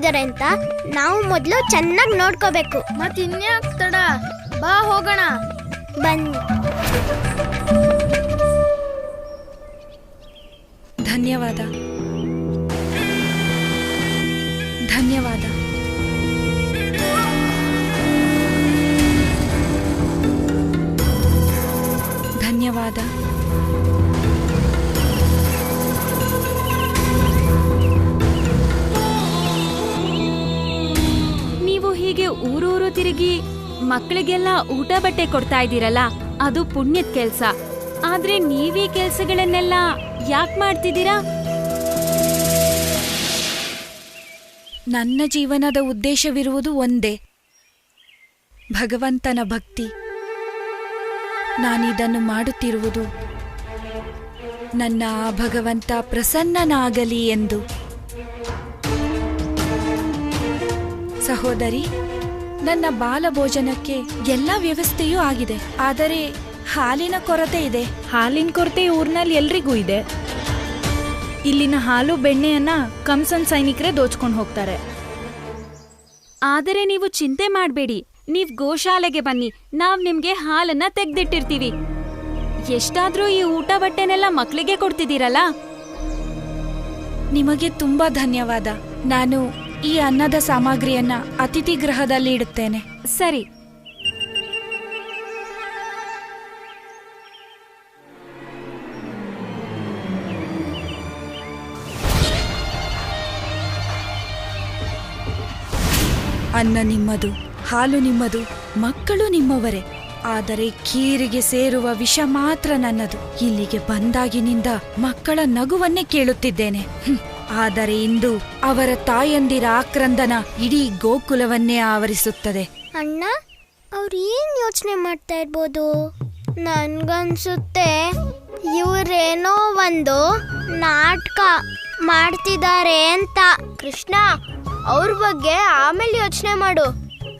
ಮಾಡ್ತಿದ್ದಾರೆ ಅಂತ ನಾವು ಮೊದಲು ಚೆನ್ನಾಗಿ ನೋಡ್ಕೋಬೇಕು. ಮತ್ತಿನ್ಯಾಕ್ ತಡ, ಬಾ ಹೋಗೋಣ. ಬನ್ನಿ. ಧನ್ಯವಾದ. ಧನ್ಯವಾದ. ಧನ್ಯವಾದ. ನೀವು ಹೀಗೆ ಊರೂರು ತಿರುಗಿ ಮಕ್ಕಳಿಗೆಲ್ಲ ಊಟ ಬಟ್ಟೆ ಕೊಡ್ತಾ ಇದ್ದೀರಲ್ಲ, ಅದು ಪುಣ್ಯದ ಕೆಲ್ಸ. ಆದ್ರೆ ನೀವೀ ಕೆಲ್ಸಗಳನ್ನೆಲ್ಲ ಯಾಕೆ ಮಾಡ್ತಿದ್ದೀರಾ? ನನ್ನ ಜೀವನದ ಉದ್ದೇಶವಿರುವುದು ಒಂದೇ, ಭಗವಂತನ ಭಕ್ತಿ. ನಾನಿದನ್ನು ಮಾಡುತ್ತಿರುವುದು ನನ್ನ ಆ ಭಗವಂತ ಪ್ರಸನ್ನನಾಗಲಿ ಎಂದು. ಸಹೋದರಿ, ನನ್ನ ಬಾಲಭೋಜನಕ್ಕೆ ಎಲ್ಲ ವ್ಯವಸ್ಥೆಯೂ ಆಗಿದೆ. ಆದರೆ ಹಾಲಿನ ಕೊರತೆ ಇದೆ. ಹಾಲಿನ ಕೊರತೆ ಊರ್ನಲ್ಲಿ ಎಲ್ರಿಗೂ ಇದೆ. ಇಲ್ಲಿನ ಹಾಲು ಬೆಣ್ಣೆಯನ್ನ ಕಂಸನ್ ಸೈನಿಕರೇ ದೋಚ್ಕೊಂಡು ಹೋಗ್ತಾರೆ. ಆದರೆ ನೀವು ಚಿಂತೆ ಮಾಡಬೇಡಿ, ನೀವ್ ಗೋಶಾಲೆಗೆ ಬನ್ನಿ, ನಾವ್ ನಿಮ್ಗೆ ಹಾಲನ್ನ ತೆಗ್ದಿಟ್ಟಿರ್ತೀವಿ. ಎಷ್ಟಾದ್ರೂ ಈ ಊಟ ಬಟ್ಟೆನೆಲ್ಲ ಮಕ್ಳಿಗೆ ಕೊಡ್ತಿದ್ದೀರಲ್ಲ. ನಿಮಗೆ ತುಂಬಾ ಧನ್ಯವಾದ. ನಾನು ಈ ಅನ್ನದ ಸಾಮಗ್ರಿಯನ್ನ ಅತಿಥಿ ಗೃಹದಲ್ಲಿ ಇಡುತ್ತೇನೆ. ಸರಿ. ಅನ್ನ ನಿಮ್ಮದು, ಹಾಲು ನಿಮ್ಮದು, ಮಕ್ಕಳು ನಿಮ್ಮವರೇ. ಆದರೆ ಖೀರಿಗೆ ಸೇರುವ ವಿಷ ಮಾತ್ರ ನನ್ನದು. ಇಲ್ಲಿಗೆ ಬಂದಾಗಿನಿಂದ ಮಕ್ಕಳ ನಗುವನ್ನೇ ಕೇಳುತ್ತಿದ್ದೇನೆ. ಆದರೆ ಇಂದು ಅವರ ತಾಯಂದಿರ ಆಕ್ರಂದನ ಇಡೀ ಗೋಕುಲವನ್ನೇ ಆವರಿಸುತ್ತದೆ. ಅಣ್ಣ, ಅವ್ರು ಏನ್ ಯೋಚನೆ ಮಾಡ್ತಾ ಇರ್ಬೋದು? ನನ್ಗನ್ಸುತ್ತೆ ಇವರೇನೋ ಒಂದು ನಾಟಕ ಮಾಡ್ತಿದ್ದಾರೆ ಅಂತ. ಕೃಷ್ಣ, ಅವ್ರ ಬಗ್ಗೆ ಆಮೇಲೆ ಯೋಚನೆ ಮಾಡು.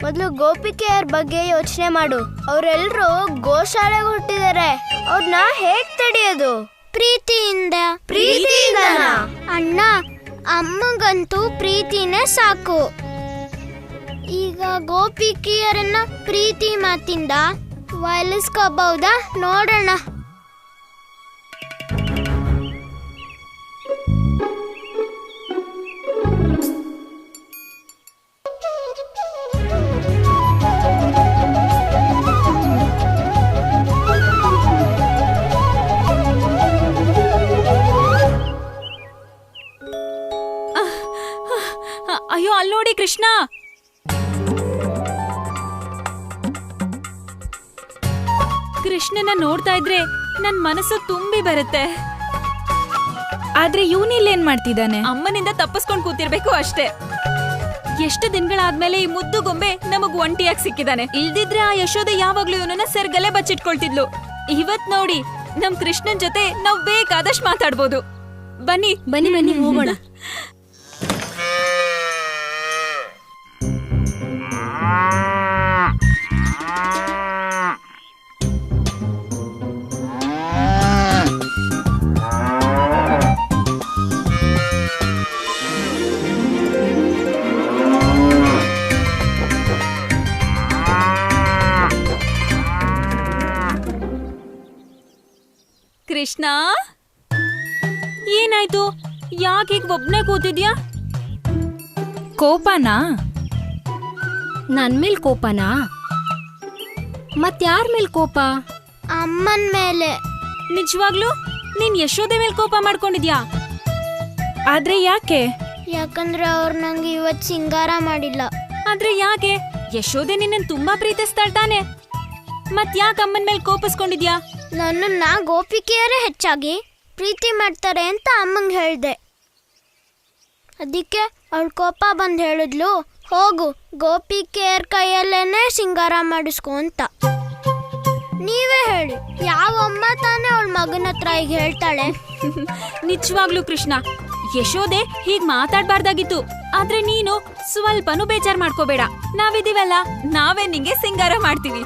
ಮೊದಲು ಗೋಪಿಕೆಯರ ಬಗ್ಗೆ ಯೋಚನೆ ಮಾಡು. ಅವರೆಲ್ಲರೂ ಗೋಶಾಲೆಗೆ ಹುಟ್ಟಿದ್ದಾರೆ. ಅವ್ರನ್ನ ಹೇಗ್ ತಡೆಯೋದು? ಪ್ರೀತಿಯಿಂದ. ಪ್ರೀತಿಯಿಂದನಾ? ಅಣ್ಣ, ಅಮ್ಮಗಂತೂ ಪ್ರೀತಿನೇ ಸಾಕು. ಈಗ ಗೋಪಿಕೆಯರನ್ನ ಪ್ರೀತಿ ಮಾತಿಂದ ಒಲಿಸ್ಕೋಬಹುದಾ? ನೋಡೋಣ. ಅಯ್ಯೋ, ಅಲ್ಲಿ ನೋಡಿ ಕೃಷ್ಣ. ಕೃಷ್ಣನ ನೋಡ್ತಾ ಇದ್ರೆ ನನ್ ಮನಸ್ಸು ತುಂಬಿ ಬರುತ್ತೆ. ಆದ್ರೆ ಇವನಿಲ್ಲೇನ್ ಮಾಡ್ತಿದ್ದಾನೆ? ಅಮ್ಮನಿಂದ ತಪ್ಪಿಸ್ಕೊಂಡ್ ಕೂತಿರ್ಬೇಕು ಅಷ್ಟೇ. ಎಷ್ಟು ದಿನಗಳಾದ್ಮೇಲೆ ಈ ಮುದ್ದು ಗೊಂಬೆ ನಮಗ್ ಒಂಟಿಯಾಗಿ ಸಿಕ್ಕಿದಾನೆ. ಇಲ್ದಿದ್ರೆ ಆ ಯಶೋದೆ ಯಾವಾಗ್ಲೂ ಇವನನ್ನ ಸೆರ್ಗಲ್ಲೇ ಬಚ್ಚಿಟ್ಕೊಳ್ತಿದ್ಲು. ಇವತ್ ನೋಡಿ, ನಮ್ ಕೃಷ್ಣನ್ ಜೊತೆ ನಾವ್ ಬೇಕಾದಷ್ಟು ಮಾತಾಡ್ಬೋದು. ಬನ್ನಿ ಬನ್ನಿ ಬನ್ನಿ ಹೋಗೋಣ. ಕೃಷ್ಣ, ಏನಾಯ್ತು? ಯಾಕೆ ಈಗ ಒಬ್ನೇ ಕೂತಿದ್ಯಾ? ಕೋಪನಾ? ನನ್ ಮೇಲ್ ಕೋಪನಾ? ಮತ್ಯಾರ ಮೇಲ್ ಕೋಪ? ಅಮ್ಮನ್ ಮೇಲೆ. ನಿಜವಾಗ್ಲೂ ನೀನ್ ಯಶೋದೆ ಮೇಲ್ ಕೋಪ ಮಾಡ್ಕೊಂಡಿದ್ಯಾ? ಆದ್ರೆ ಯಾಕೆ? ಯಾಕಂದ್ರೆ ಅವ್ರು ನಂಗೆ ಇವತ್ ಸಿಂಗಾರ ಮಾಡಿಲ್ಲ. ಆದ್ರೆ ಯಾಕೆ? ಯಶೋದೆ ನಿನ್ನ ತುಂಬಾ ಪ್ರೀತಿಸ್ತಾಳ್ ತಾನೆ. ಮತ್ ಯಾಕೆ ಅಮ್ಮನ್ ಮೇಲ್ ಕೋಪಿಸ್ಕೊಂಡಿದ್ಯಾ? ನನ್ನನ್ನ ಗೋಪಿಕೆಯರೇ ಹೆಚ್ಚಾಗಿ ಪ್ರೀತಿ ಮಾಡ್ತಾರೆ ಅಂತ ಅಮ್ಮಂಗೆ ಹೇಳ್ದೆ. ಅದಕ್ಕೆ ಅವಳ ಕೋಪ ಬಂದು ಹೇಳಿದ್ಲು, ಹೋಗು ಗೋಪಿಕೆಯರ್ ಕೈಯಲ್ಲೇನೆ ಸಿಂಗಾರ ಮಾಡಿಸ್ಕೊ ಅಂತ. ನೀವೇ ಹೇಳಿ, ಯಾವ ಅಮ್ಮ ತಾನೇ ಅವಳ ಮಗನ ಹತ್ರ ಈಗ ಹೇಳ್ತಾಳೆ? ನಿಜವಾಗ್ಲೂ ಕೃಷ್ಣ, ಯಶೋದೆ ಹೀಗ್ ಮಾತಾಡ್ಬಾರ್ದಾಗಿತ್ತು. ಆದ್ರೆ ನೀನು ಸ್ವಲ್ಪನೂ ಬೇಜಾರ್ ಮಾಡ್ಕೋಬೇಡ. ನಾವಿದೀವಲ್ಲ, ನಾವೇ ನಿಂಗೆ ಸಿಂಗಾರ ಮಾಡ್ತೀವಿ.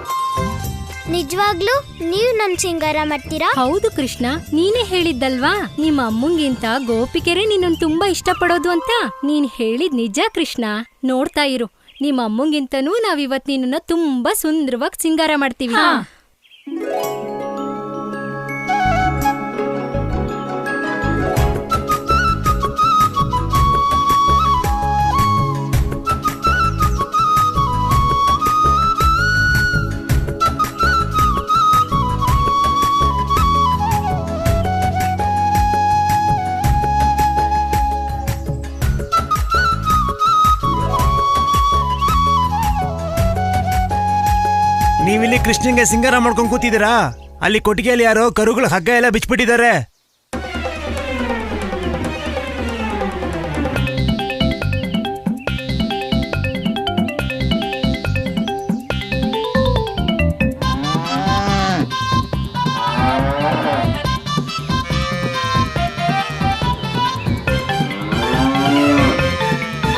ನಿಜವಾಗ್ಲೂ ನೀವು ನನ್ ಸಿಂಗಾರ ಮಾಡ್ತೀರಾ? ಹೌದು ಕೃಷ್ಣ, ನೀನೇ ಹೇಳಿದ್ದಲ್ವಾ ನಿಮ್ಮ ಅಮ್ಮಂಗಿಂತ ಗೋಪಿಕೆರೆ ನಿನ್ನನ್ನು ತುಂಬಾ ಇಷ್ಟಪಡೋದು ಅಂತ. ನೀನ್ ಹೇಳಿದ್ ನಿಜ ಕೃಷ್ಣ. ನೋಡ್ತಾ ಇರು, ನಿಮ್ಮ ಅಮ್ಮಂಗಿಂತನೂ ನಾವಿವತ್ ನಿನ್ನ ತುಂಬಾ ಸುಂದರವಾಗಿ ಸಿಂಗಾರ ಮಾಡ್ತೀವಿ. ನೀವಿಲ್ಲಿ ಕೃಷ್ಣಂಗೆ ಸಿಂಗಾರ ಮಾಡ್ಕೊಂಡ್ ಕೂತಿದ್ದೀರಾ? ಅಲ್ಲಿ ಕೊಟ್ಟಿಗೆಯಲ್ಲಿ ಯಾರೋ ಕರುಗಳ ಹಗ್ಗ ಎಲ್ಲ ಬಿಚ್ಬಿಟ್ಟಿದ್ದಾರೆ.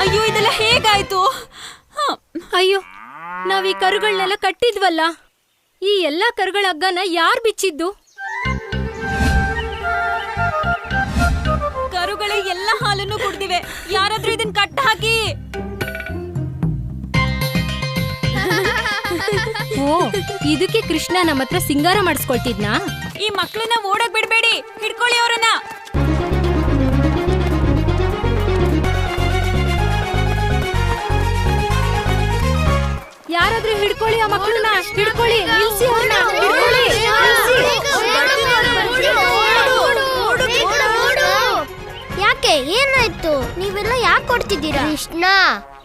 ಅಯ್ಯೋ, ಇದೆಲ್ಲ ಹೇಗಾಯ್ತು? ಅಯ್ಯೋ, ನಾವ್ ಈ ಕರುಗಳನ್ನೆಲ್ಲ ಕಟ್ಟಿದ್ವಲ್ಲ, ಈ ಎಲ್ಲಾ ಕರುಗಳ ಹಗ್ಗನ ಯಾರ್ ಬಿಚ್ಚಿದ್ದು? ಕರುಗಳೇ ಎಲ್ಲ ಹಾಲನ್ನು ಕುಡ್ದಿವೆ. ಯಾರಾದ್ರೂ ಇದನ್ ಕಟ್ಟ ಹಾಕಿ. ಓ, ಇದಕ್ಕೆ ಕೃಷ್ಣ ನಮ್ಮ ಹತ್ರ ಸಿಂಗಾರ ಮಾಡಿಸ್ಕೊಳ್ತಿದ್ನಾ? ಈ ಮಕ್ಳನ್ನ ಓಡಕ್ ಬಿಡ್ಬೇಡಿ, ಹಿಡ್ಕೊಳ್ಳಿ ಅವರನ್ನ. ಯಾರಾದ್ರೂ ಹಿಡ್ಕೊಳ್ಳಿ, ಆ ಮಕ್ಕಳನ್ನ ಹಿಡ್ಕೊಳ್ಳಿ, ನಿಲ್ಸಿ ಅವ್ರನ್ನ, ಹಿಡ್ಕೊಳ್ಳಿ, ಯಾಕೆ ಏನಾಯ್ತು? ನೀವೆಲ್ಲ ಯಾಕೆ ಕೊಡ್ತಿದ್ದೀರಾ? ಕೃಷ್ಣ,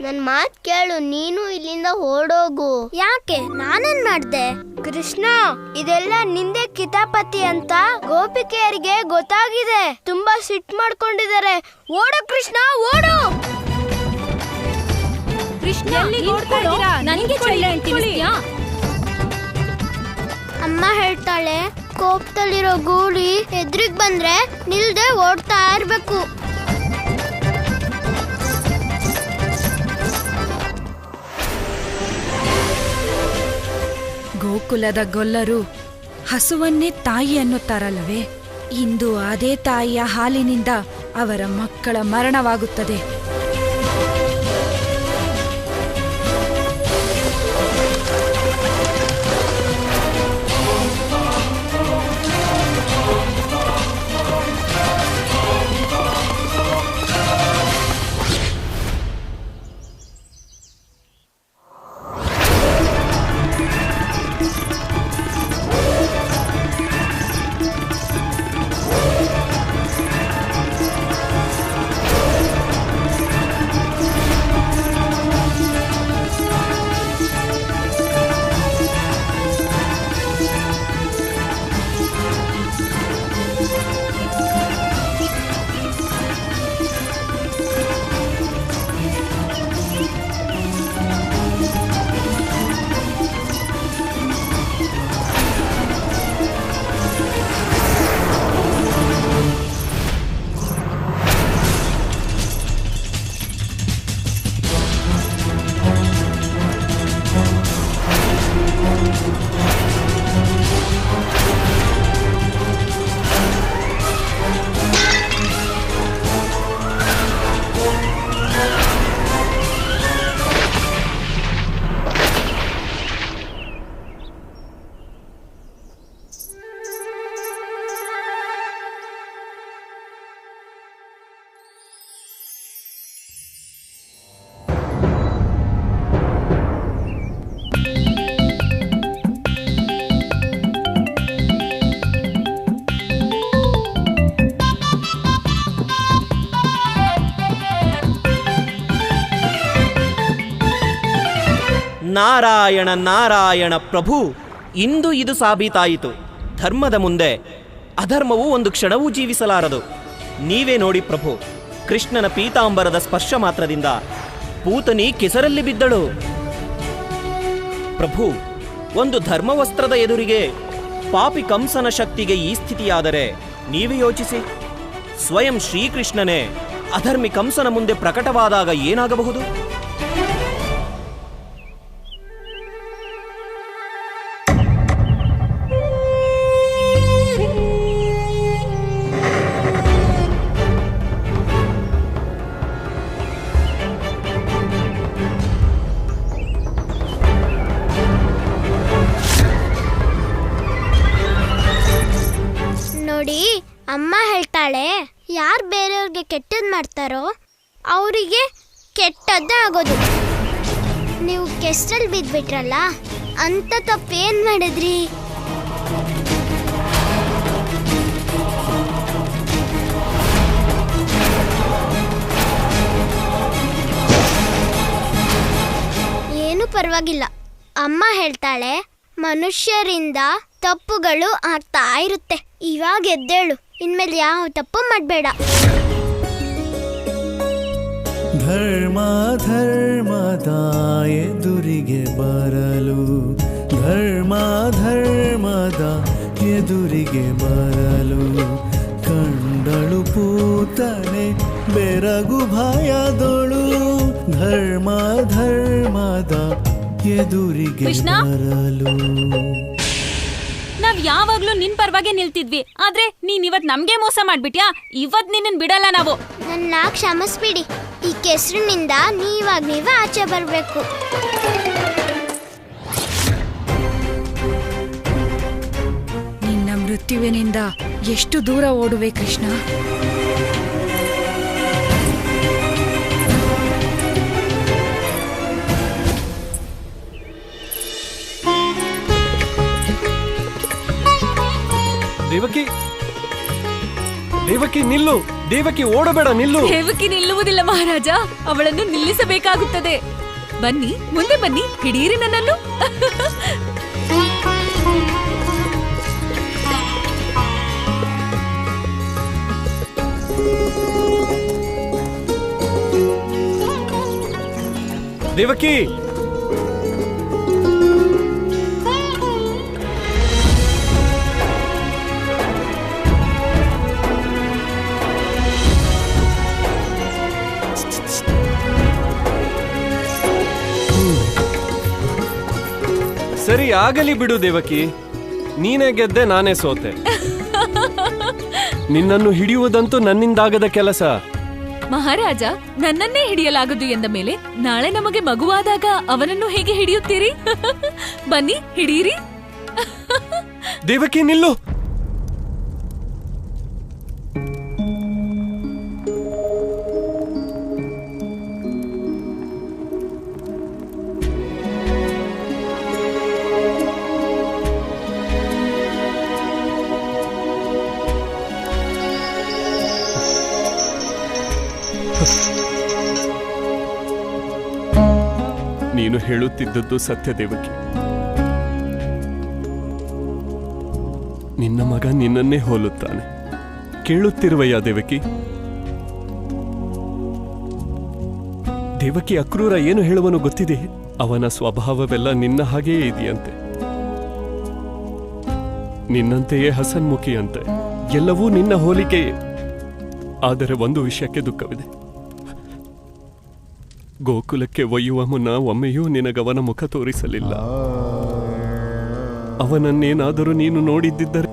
ನನ್ ಮಾತ್ ಕೇಳು, ನೀನು ಇಲ್ಲಿಂದ ಓಡೋಗು. ಯಾಕೆ? ನಾನೇನ್ ಮಾಡ್ದೆ? ಕೃಷ್ಣ, ಇದೆಲ್ಲ ನಿಂದೆ ಕಿತಾಪತಿ ಅಂತ ಗೋಪಿಕೆಯರಿಗೆ ಗೊತ್ತಾಗಿದೆ. ತುಂಬಾ ಸಿಟ್ಟು ಮಾಡ್ಕೊಂಡಿದ್ದಾರೆ. ಓಡು ಕೃಷ್ಣ, ಓಡು. ಕೃಷ್ಣ, ನನಗೆ ಚಳ್ಳೆ ಅಂತಿದ್ಯಾ? ಅಮ್ಮ ಹೇಳ್ತಾಳೆ, ಕೋಪದಲ್ಲಿರೋ ಗೂಳಿ ಎದುರಿಗೆ ಬಂದ್ರೆ ನಿಲ್ದೆ ಓಡ್ತಾ ಇರ್ಬೇಕು. ಗೋಕುಲದ ಗೊಲ್ಲರು ಹಸುವನ್ನೇ ತಾಯಿ ಅನ್ನುತ್ತಾರಲ್ಲವೇ? ಇಂದು ಅದೇ ತಾಯಿಯ ಹಾಲಿನಿಂದ ಅವರ ಮಕ್ಕಳ ಮರಣವಾಗುತ್ತದೆ. ನಾರಾಯಣ ನಾರಾಯಣ ಪ್ರಭು, ಇಂದು ಇದು ಸಾಬೀತಾಯಿತು. ಧರ್ಮದ ಮುಂದೆ ಅಧರ್ಮವು ಒಂದು ಕ್ಷಣವೂ ಜೀವಿಸಲಾರದು. ನೀವೇ ನೋಡಿ ಪ್ರಭು, ಕೃಷ್ಣನ ಪೀತಾಂಬರದ ಸ್ಪರ್ಶ ಮಾತ್ರದಿಂದ ಪೂತನಿ ಕೆಸರಲ್ಲಿ ಬಿದ್ದಳು. ಪ್ರಭು, ಒಂದು ಧರ್ಮವಸ್ತ್ರದ ಎದುರಿಗೆ ಪಾಪಿ ಕಂಸನ ಶಕ್ತಿಗೆ ಈ ಸ್ಥಿತಿಯಾದರೆ ನೀವೇ ಯೋಚಿಸಿ. ಸ್ವಯಂ ಶ್ರೀಕೃಷ್ಣನೇ ಅಧರ್ಮಿ ಕಂಸನ ಮುಂದೆ ಪ್ರಕಟವಾದಾಗ ಏನಾಗಬಹುದು? ಹೇಳ್ತಾಳೆ, ಯಾರು ಬೇರೆಯವ್ರಿಗೆ ಕೆಟ್ಟದ್ ಮಾಡ್ತಾರೋ ಅವರಿಗೆ ಕೆಟ್ಟದ್ದೇ ಆಗೋದು. ನೀವು ಕೆಸ್ಟಲ್ಲಿ ಬಿದ್ಬಿಟ್ರಲ್ಲ, ಅಂತ ತಪ್ಪೇನ್ ಮಾಡಿದ್ರಿ? ಏನು ಪರವಾಗಿಲ್ಲ. ಅಮ್ಮ ಹೇಳ್ತಾಳೆ, ಮನುಷ್ಯರಿಂದ ತಪ್ಪುಗಳು ಆಗ್ತಾ ಇರುತ್ತೆ. ಇವಾಗ ಎದ್ದೇಳು, ಇನ್ಮೇಲೆ ಯಾವ ತಪ್ಪು ಮಾಡಬೇಡ. ಧರ್ಮ ಧರ್ಮದ ಎದುರಿಗೆ ಬರಲು, ಧರ್ಮ ಧರ್ಮದ ಎದುರಿಗೆ ಬರಲು, ಕಂಡಳು ಪೂತನೆ ಬೆರಗು ಭಯದೊಳು, ಧರ್ಮ ಧರ್ಮದ ಎದುರಿಗೆ ಬರಲು. ನಾವ್ ಯಾವಾಗ್ಲೂ ನಿನ್ ಪರವಾಗಿ ನಿಲ್ತಿದ್ವಿ, ಆದ್ರೆ ನೀನ್ ಇವತ್ ನಮ್ಗೆ ಮೋಸ ಮಾಡ್ಬಿಟ್ಯಾ. ಇವತ್ ನಿನ್ನ ಬಿಡಲ್ಲ ನಾವು. ನನ್ನ ಕ್ಷಮಿಸ್ಬಿಡಿ. ಈ ಕೆಸರಿನಿಂದ ನೀವೇ ಆಚೆ ಬರ್ಬೇಕು. ನಿನ್ನ ಮೃತ್ಯುವಿನಿಂದ ಎಷ್ಟು ದೂರ ಓಡುವೆ ಕೃಷ್ಣ. ದೇವಕಿ, ದೇವಕಿ ನಿಲ್ಲು. ದೇವಕಿ ಓಡಬೇಡ, ನಿಲ್ಲು. ದೇವಕಿ ನಿಲ್ಲುವುದಿಲ್ಲ ಮಹಾರಾಜ, ಅವಳನ್ನು ನಿಲ್ಲಿಸಬೇಕಾಗುತ್ತದೆ. ಬನ್ನಿ, ಮುಂದೆ ಬನ್ನಿ, ಹಿಡೀರಿ ನನ್ನನ್ನು. ದೇವಕಿ, ಸರಿ ಆಗಲಿ ಬಿಡು ದೇವಕಿ. ನೀನೇ ಗೆದ್ದೆ, ನಾನೇ ಸೋತೆ. ನಿನ್ನನ್ನು ಹಿಡಿಯುವುದಂತೂ ನನ್ನಿಂದಾಗದ ಕೆಲಸ. ಮಹಾರಾಜ, ನನ್ನನ್ನೇ ಹಿಡಿಯಲಾಗದು ಎಂದ ಮೇಲೆ ನಾಳೆ ನಮಗೆ ಮಗುವಾದಾಗ ಅವನನ್ನು ಹೇಗೆ ಹಿಡಿಯುತ್ತೀರಿ? ಬನ್ನಿ, ಹಿಡೀರಿ. ದೇವಕಿ ನಿಲ್ಲು. ನೀನು ಹೇಳುತ್ತಿದ್ದದ್ದು ಸತ್ಯ ದೇವಕಿ. ನಿನ್ನ ಮಗ ನಿನ್ನನ್ನೇ ಹೋಲುತ್ತಾನೆ. ಕೇಳುತ್ತಿರುವಯ್ಯ ದೇವಕಿ? ದೇವಕಿ ಅಕ್ರೂರ ಏನು ಹೇಳುವನು ಗೊತ್ತಿದೆ? ಅವನ ಸ್ವಭಾವವೆಲ್ಲ ನಿನ್ನ ಹಾಗೆಯೇ ಇದೆಯಂತೆ. ನಿನ್ನಂತೆಯೇ ಹಸನ್ಮುಖಿಯಂತೆ. ಎಲ್ಲವೂ ನಿನ್ನ ಹೋಲಿಕೆಯೇ. ಆದರೆ ಒಂದು ವಿಷಯಕ್ಕೆ ದುಃಖವಿದೆ. ಗೋಕುಲಕ್ಕೆ ಒಯ್ಯುವ ಮುನ್ನ ಒಮ್ಮೆಯೂ ನಿನಗವನ ಮುಖ ತೋರಿಸಲಿಲ್ಲ. ಅವನನ್ನೇನಾದರೂ ನೀನು ನೋಡಿದ್ದರೆ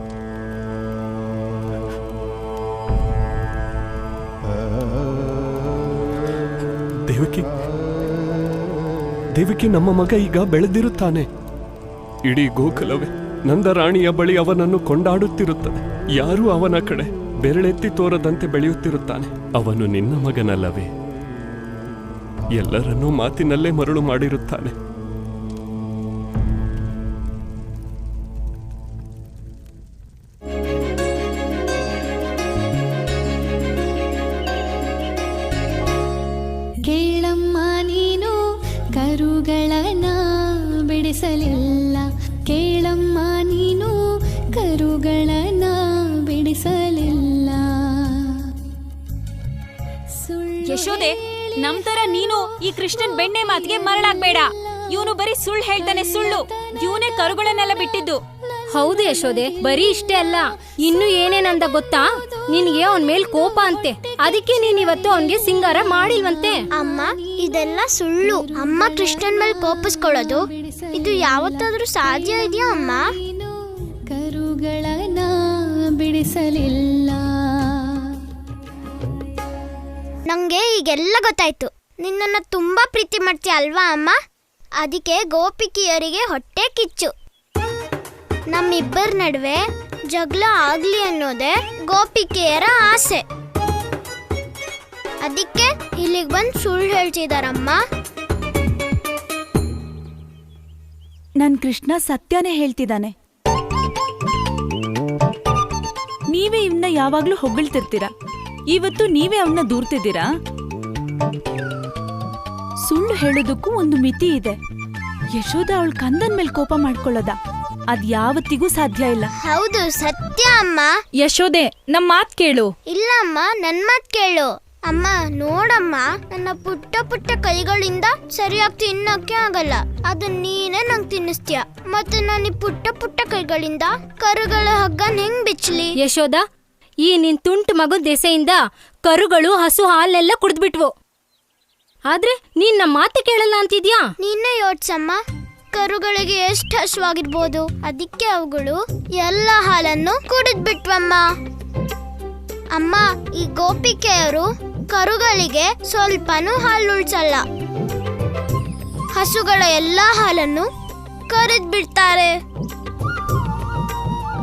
ದೇವಕಿ, ದೇವಕಿ, ನಮ್ಮ ಮಗ ಈಗ ಬೆಳೆದಿರುತ್ತಾನೆ. ಇಡೀ ಗೋಕುಲವೇ ನಂದರಾಣಿಯ ಬಳಿ ಅವನನ್ನು ಕೊಂಡಾಡುತ್ತಿರುತ್ತದೆ. ಯಾರೂ ಅವನ ಕಡೆ ಬೆರಳೆತ್ತಿ ತೋರದಂತೆ ಬೆಳೆಯುತ್ತಿರುತ್ತಾನೆ. ಅವನು ನಿನ್ನ ಮಗನಲ್ಲವೇ? ಎಲ್ಲರನ್ನೂ ಮಾತಿನಲ್ಲೇ ಮರಳು ಮಾಡಿರುತ್ತಾನೆ. ಕೇಳಮ್ಮ ನೀನು ಕರುಗಳನ್ನ ಬಿಡಿಸಲಿಲ್ಲ, ಕೇಳಮ್ಮ ನೀನು ಕರುಗಳನ್ನ ಬಿಡಿಸಲಿಲ್ಲ. ಯಶೋದೆ, ನಮ್ ತರ ನೀನು ಈ ಕೃಷ್ಣನ್ ಬೆಣ್ಣೆ ಮಾತಿಗೆ ಮರಳಾಗ್ಬೇಡ. ಇವನು ಬರೀ ಸುಳ್ಳು ಹೇಳ್ತಾನೆ, ಸುಳ್ಳು. ಇವನೇ ಕರುಗಳನ್ನೆಲ್ಲ ಬಿಟ್ಟಿದ್ದು. ಹೌದು ಯಶೋದೆ, ಬರೀ ಇಷ್ಟೇ ಅಲ್ಲ, ಇನ್ನು ಏನೇನಂದ ಗೊತ್ತಾ? ನಿನ್ಗೆ ಅವನ್ ಮೇಲ್ ಕೋಪ ಅಂತೆ, ಅದಕ್ಕೆ ನೀನ್ ಇವತ್ತು ಅವನ್ಗೆ ಸಿಂಗಾರ ಮಾಡಿಲ್ವಂತೆ. ಅಮ್ಮ, ಇದೆಲ್ಲ ಸುಳ್ಳು. ಅಮ್ಮ ಕೃಷ್ಣನ್ ಮೇಲೆ ಕೋಪಿಸ್ಕೊಳ್ಳೋದು ಇದು ಯಾವತ್ತಾದ್ರೂ ಸಾಧ್ಯ ಇದೆಯಾ ಅಮ್ಮ? ಕರುಗಳನ್ನ ಬಿಡಿಸಲಿಲ್ಲ. ನಂಗೆ ಈಗೆಲ್ಲ ಗೊತ್ತಾಯ್ತು. ನಿನ್ನನ್ನ ತುಂಬಾ ಪ್ರೀತಿ ಮಾಡ್ತೀಯ ಅಲ್ವಾ ಅಮ್ಮ? ಅದಕ್ಕೆ ಗೋಪಿಕಿಯರಿಗೆ ಹೊಟ್ಟೆ ಕಿಚ್ಚು. ನಮ್ಮಿಬ್ಬರ ನಡುವೆ ಜಗಳ ಆಗ್ಲಿ ಅನ್ನೋದೇ ಗೋಪಿಕೆಯರ ಆಸೆ. ಅದಕ್ಕೆ ಇಲ್ಲಿಗೆ ಬಂದು ಸುಳ್ಳು ಹೇಳ್ತಿದಾರಮ್ಮ. ನನ್ ಕೃಷ್ಣ ಸತ್ಯನೇ ಹೇಳ್ತಿದ್ದಾನೆ. ನೀವೇ ಇವನ್ನ ಯಾವಾಗ್ಲೂ ಹೊಗಳ್ತಿರ್ತೀರಾ, ಇವತ್ತು ನೀವೇ ಅವನ್ನ ದೂರ್ತಿದ್ದೀರಾ. ಸುಳ್ಳು ಹೇಳೋದಕ್ಕೂ ಒಂದು ಮಿತಿ ಇದೆ. ಯಶೋದ ಅವಳ ಕಂದನ್ ಮೇಲೆ ಕೋಪ ಮಾಡ್ಕೊಳ್ಳೋದ, ಅದ್ ಯಾವತ್ತಿಗೂ ಸಾಧ್ಯ ಇಲ್ಲ. ಹೌದು, ಸತ್ಯ ಅಮ್ಮ. ಯಶೋದೆ, ನಮ್ ಮಾತ್ ಕೇಳು. ಇಲ್ಲ ಅಮ್ಮ, ನನ್ ಮಾತ್ ಕೇಳು. ಅಮ್ಮ ನೋಡಮ್ಮ, ನನ್ನ ಪುಟ್ಟ ಪುಟ್ಟ ಕೈಗಳಿಂದ ಸರಿಯಾಗಿ ತಿನ್ನಕ್ಕೆ ಆಗಲ್ಲ. ಅದು ನೀನೇ ನಂಗೆ ತಿನ್ನಿಸ್ತೀಯ. ಮತ್ತೆ ನಾನು ಈ ಪುಟ್ಟ ಪುಟ್ಟ ಕೈಗಳಿಂದ ಕರುಗಳ ಹಗ್ಗನ್ ಹೆಂಗ್ ಬಿಚ್ಚಲಿ? ಯಶೋದ, ಈ ನಿನ್ ತುಂಟು ಮಗು ದೆಸೆಯಿಂದ ಕರುಗಳು ಹಸು ಹಾಲೆಲ್ಲ ಕುಡ್ದ್ಬಿಟ್ವು. ಆದ್ರೆ ನೀನ್ ನಮ್ಮ ಮಾತು ಕೇಳಲ್ಲ ಅಂತಿದ್ಯಾ? ನೀನೇ ಯೋಚ್ಸಮ್ಮ, ಕರುಗಳಿಗೆ ಎಷ್ಟು ಹಸುವಾಗಿರ್ಬೋದು. ಅದಕ್ಕೆ ಅವುಗಳು ಎಲ್ಲ ಹಾಲನ್ನು ಕುಡಿದ್ಬಿಟ್ವಮ್ಮ. ಅಮ್ಮ, ಈ ಗೋಪಿಕೆಯರು ಕರುಗಳಿಗೆ ಸ್ವಲ್ಪನೂ ಹಾಲು ಉಳ್ಸಲ್ಲ. ಹಸುಗಳ ಎಲ್ಲಾ ಹಾಲನ್ನು ಕರೆದ್ಬಿಡ್ತಾರೆ.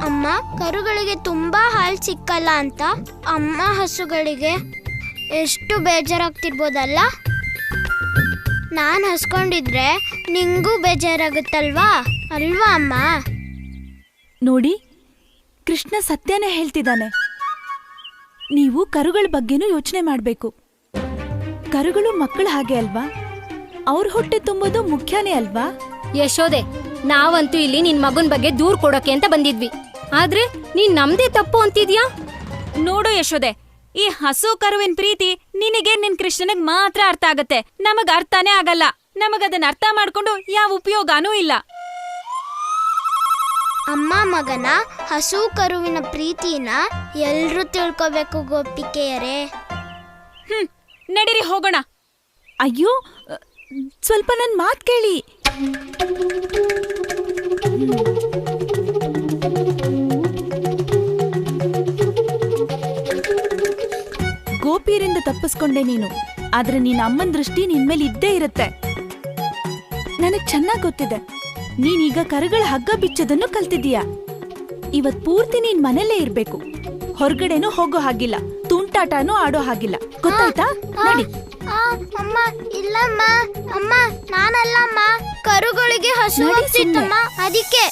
ಅಮ್ಮ, ಕರುಗಳಿಗೆ ತುಂಬಾ ಹಾಲು ಸಿಕ್ಕಲ್ಲ ಅಂತ ಅಮ್ಮ ಹಸುಗಳಿಗೆ ಎಷ್ಟು ಬೇಜಾರಾಗ್ತಿರ್ಬೋದಲ್ಲ. ನಾನು ಹಸ್ಕೊಂಡಿದ್ರೆ ನಿಂಗೂ ಬೇಜಾರಾಗುತ್ತಲ್ವಾ, ಅಲ್ವಾ ಅಮ್ಮ? ನೋಡಿ, ಕೃಷ್ಣ ಸತ್ಯನೇ ಹೇಳ್ತಿದ್ದಾನೆ. ನೀವು ಕರುಗಳ ಬಗ್ಗೆನೂ ಯೋಚನೆ ಮಾಡ್ಬೇಕು. ಕರುಗಳು ಮಕ್ಕಳ ಹಾಗೆ ಅಲ್ವಾ, ಅವ್ರ ಹೊಟ್ಟೆ ತುಂಬೋದು ಮುಖ್ಯನೇ ಅಲ್ವಾ? ಯಶೋದೆ, ನಾವಂತೂ ಇಲ್ಲಿ ನಿನ್ ಮಗನ್ ಬಗ್ಗೆ ದೂರ್ ಕೊಡೋಕೆ ಅಂತ ಬಂದಿದ್ವಿ. ಆದ್ರೆ ನೀನ್ ನಮ್ದೇ ತಪ್ಪು ಅಂತಿದ್ಯಾ? ನೋಡು ಯಶೋದೆ, ಈ ಹಸು ಕರುವಿನ ಪ್ರೀತಿ ನಿನಗೆ ನಿನ್ ಕೃಷ್ಣನಿಗ್ ಮಾತ್ರ ಅರ್ಥ ಆಗತ್ತೆ, ನಮಗ್ ಅರ್ಥನೇ ಆಗಲ್ಲ. ನಮಗದನ್ನ ಅರ್ಥ ಮಾಡ್ಕೊಂಡು ಯಾವ ಉಪಯೋಗನೂ ಇಲ್ಲ. ಅಮ್ಮ ಮಗನ ಹಸು ಕರುವಿನ ಪ್ರೀತಿನ ಎಲ್ರೂ ತಿಳ್ಕೋಬೇಕು ಗೋಪಿಕೆಯರೇ. ನಡೀರಿ ಹೋಗೋಣ. ಅಯ್ಯೋ, ಸ್ವಲ್ಪ ನನ್ ಮಾತ್ ಕೇಳಿ. ಗೋಪಿಯರಿಂದ ತಪ್ಪಿಸ್ಕೊಂಡೆ ನೀನು, ಆದ್ರೆ ನಿನ್ನ ಅಮ್ಮನ ದೃಷ್ಟಿ ನಿನ್ ಮೇಲೆ ಇದ್ದೇ ಇರುತ್ತೆ. ನನಗ್ ಚೆನ್ನಾಗ್ ಗೊತ್ತಿದೆ, ನೀನೀಗ ಕರುಗಳ ಹಗ್ಗ ಬಿಚ್ಚೋದನ್ನು ಕಲ್ತಿದೀಯ. ಇವತ್ ಪೂರ್ತಿ ನೀನ್ ಮನೇಲೇ ಇರ್ಬೇಕು, ಹೊರಗಡೆನೂ ಹೋಗೋ ಹಾಗಿಲ್ಲ, ತುಂಟಾಟನೂ ಆಡೋ ಹಾಗಿಲ್ಲ, ಗೊತ್ತಾಯ್ತಾ? ನಡಿ. ಅಮ್ಮ, ಇಲ್ಲಮ್ಮ. ಅಮ್ಮ, ನಾನಲ್ಲಮ್ಮ, ಕರುಗಳಿಗೆ ಹಸು ಆಗ್ತಿತ್ತಮ್ಮ, ಅದಕ್ಕೆ.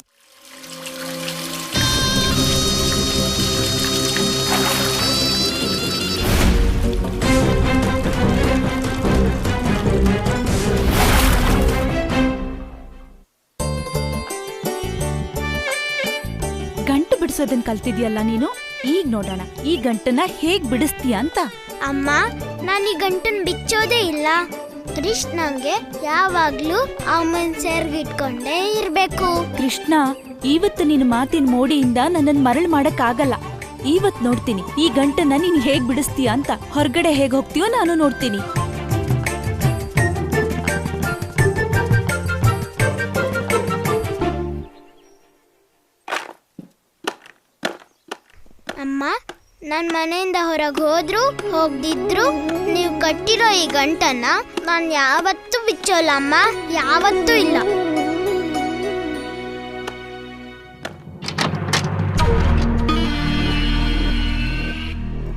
ಗಂಟು ಬಿಡಿಸೋದನ್ ಕಲ್ತಿದ್ಯಲ್ಲ ನೀನು, ಈಗ ನೋಡೋಣ ಈ ಗಂಟನ್ನ ಹೇಗ್ ಬಿಡಿಸ್ತೀಯ ಅಂತ. ಅಮ್ಮ, ನಾನು ಈ ಗಂಟನ್ ಬಿಚ್ಚೋದೇ ಇಲ್ಲ. ಕೃಷ್ಣಂಗೆ ಯಾವಾಗ್ಲೂ ಅಮ್ಮನ್ ಸೇರ್ಗಿಟ್ಕೊಂಡೇ ಇರ್ಬೇಕು. ಕೃಷ್ಣ, ಇವತ್ತು ನಿನ್ನ ಮಾತಿನ ಮೋಡಿಯಿಂದ ನನ್ನನ್ ಮರಳು ಮಾಡಕ್ ಆಗಲ್ಲ. ಇವತ್ ನೋಡ್ತೀನಿ ಈ ಗಂಟನ್ನ ನೀನ್ ಹೇಗ್ ಬಿಡಿಸ್ತೀಯ ಅಂತ. ಹೊರಗಡೆ ಹೇಗ್ ಹೋಗ್ತೀಯೋ ನಾನು ನೋಡ್ತೀನಿ. ಅಮ್ಮ, ನನ್ ಮನೆಯಿಂದ ಹೊರಗೆ ಹೋದ್ರು ಹೋಗ್ದಿದ್ರು ನೀವು ಕಟ್ಟಿರೋ ಈ ಗಂಟನ್ನ ನಾನು ಯಾವತ್ತೂ ಬಿಚ್ಚೋಲ್ಲ ಅಮ್ಮ, ಯಾವತ್ತೂ ಇಲ್ಲ.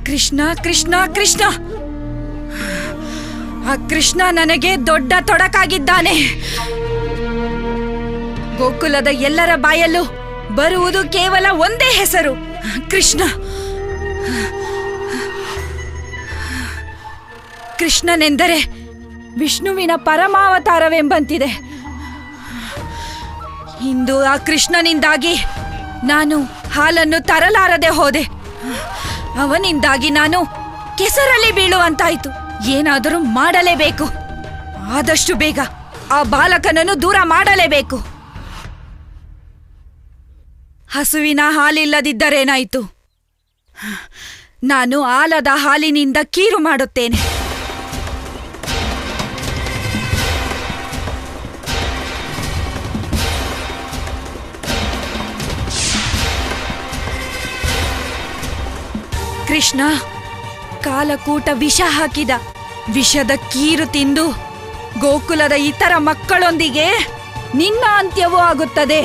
ಕೃಷ್ಣ ಕೃಷ್ಣ ಕೃಷ್ಣ, ಆ ಕೃಷ್ಣ ನನಗೆ ದೊಡ್ಡ ತೊಡಕಾಗಿದ್ದಾನೆ. ಗೋಕುಲದ ಎಲ್ಲರ ಬಾಯಲ್ಲೂ ಬರುವುದು ಕೇವಲ ಒಂದೇ ಹೆಸರು, ಕೃಷ್ಣ. ಕೃಷ್ಣನೆಂದರೆ ವಿಷ್ಣುವಿನ ಪರಮಾವತಾರವೆಂಬಂತಿದೆ. ಇಂದು ಆ ಕೃಷ್ಣನಿಂದಾಗಿ ನಾನು ಹಾಲನ್ನು ತರಲಾರದೆ ಹೋದೆ. ಅವನಿಂದಾಗಿ ನಾನು ಕೆಸರಲ್ಲಿ ಬೀಳುವಂತಾಯಿತು. ಏನಾದರೂ ಮಾಡಲೇಬೇಕು, ಆದಷ್ಟು ಬೇಗ ಆ ಬಾಲಕನನ್ನು ದೂರ ಮಾಡಲೇಬೇಕು. ಹಸುವಿನ ಹಾಲಿಲ್ಲದಿದ್ದರೇನಾಯಿತು, ನಾನು ಆಲದ ಹಾಲಿನಿಂದ ಕೀರು ಮಾಡುತ್ತೇನೆ. ಕೃಷ್ಣ ಕಾಲಕೂಟ ವಿಷ ಹಾಕಿದ. ವಿಷದ ಕೀರು ತಿಂದು ಗೋಕುಲದ ಇತರ ಮಕ್ಕಳೊಂದಿಗೆ ನಿನ್ನ ಅಂತ್ಯವೂ ಆಗುತ್ತದೆ.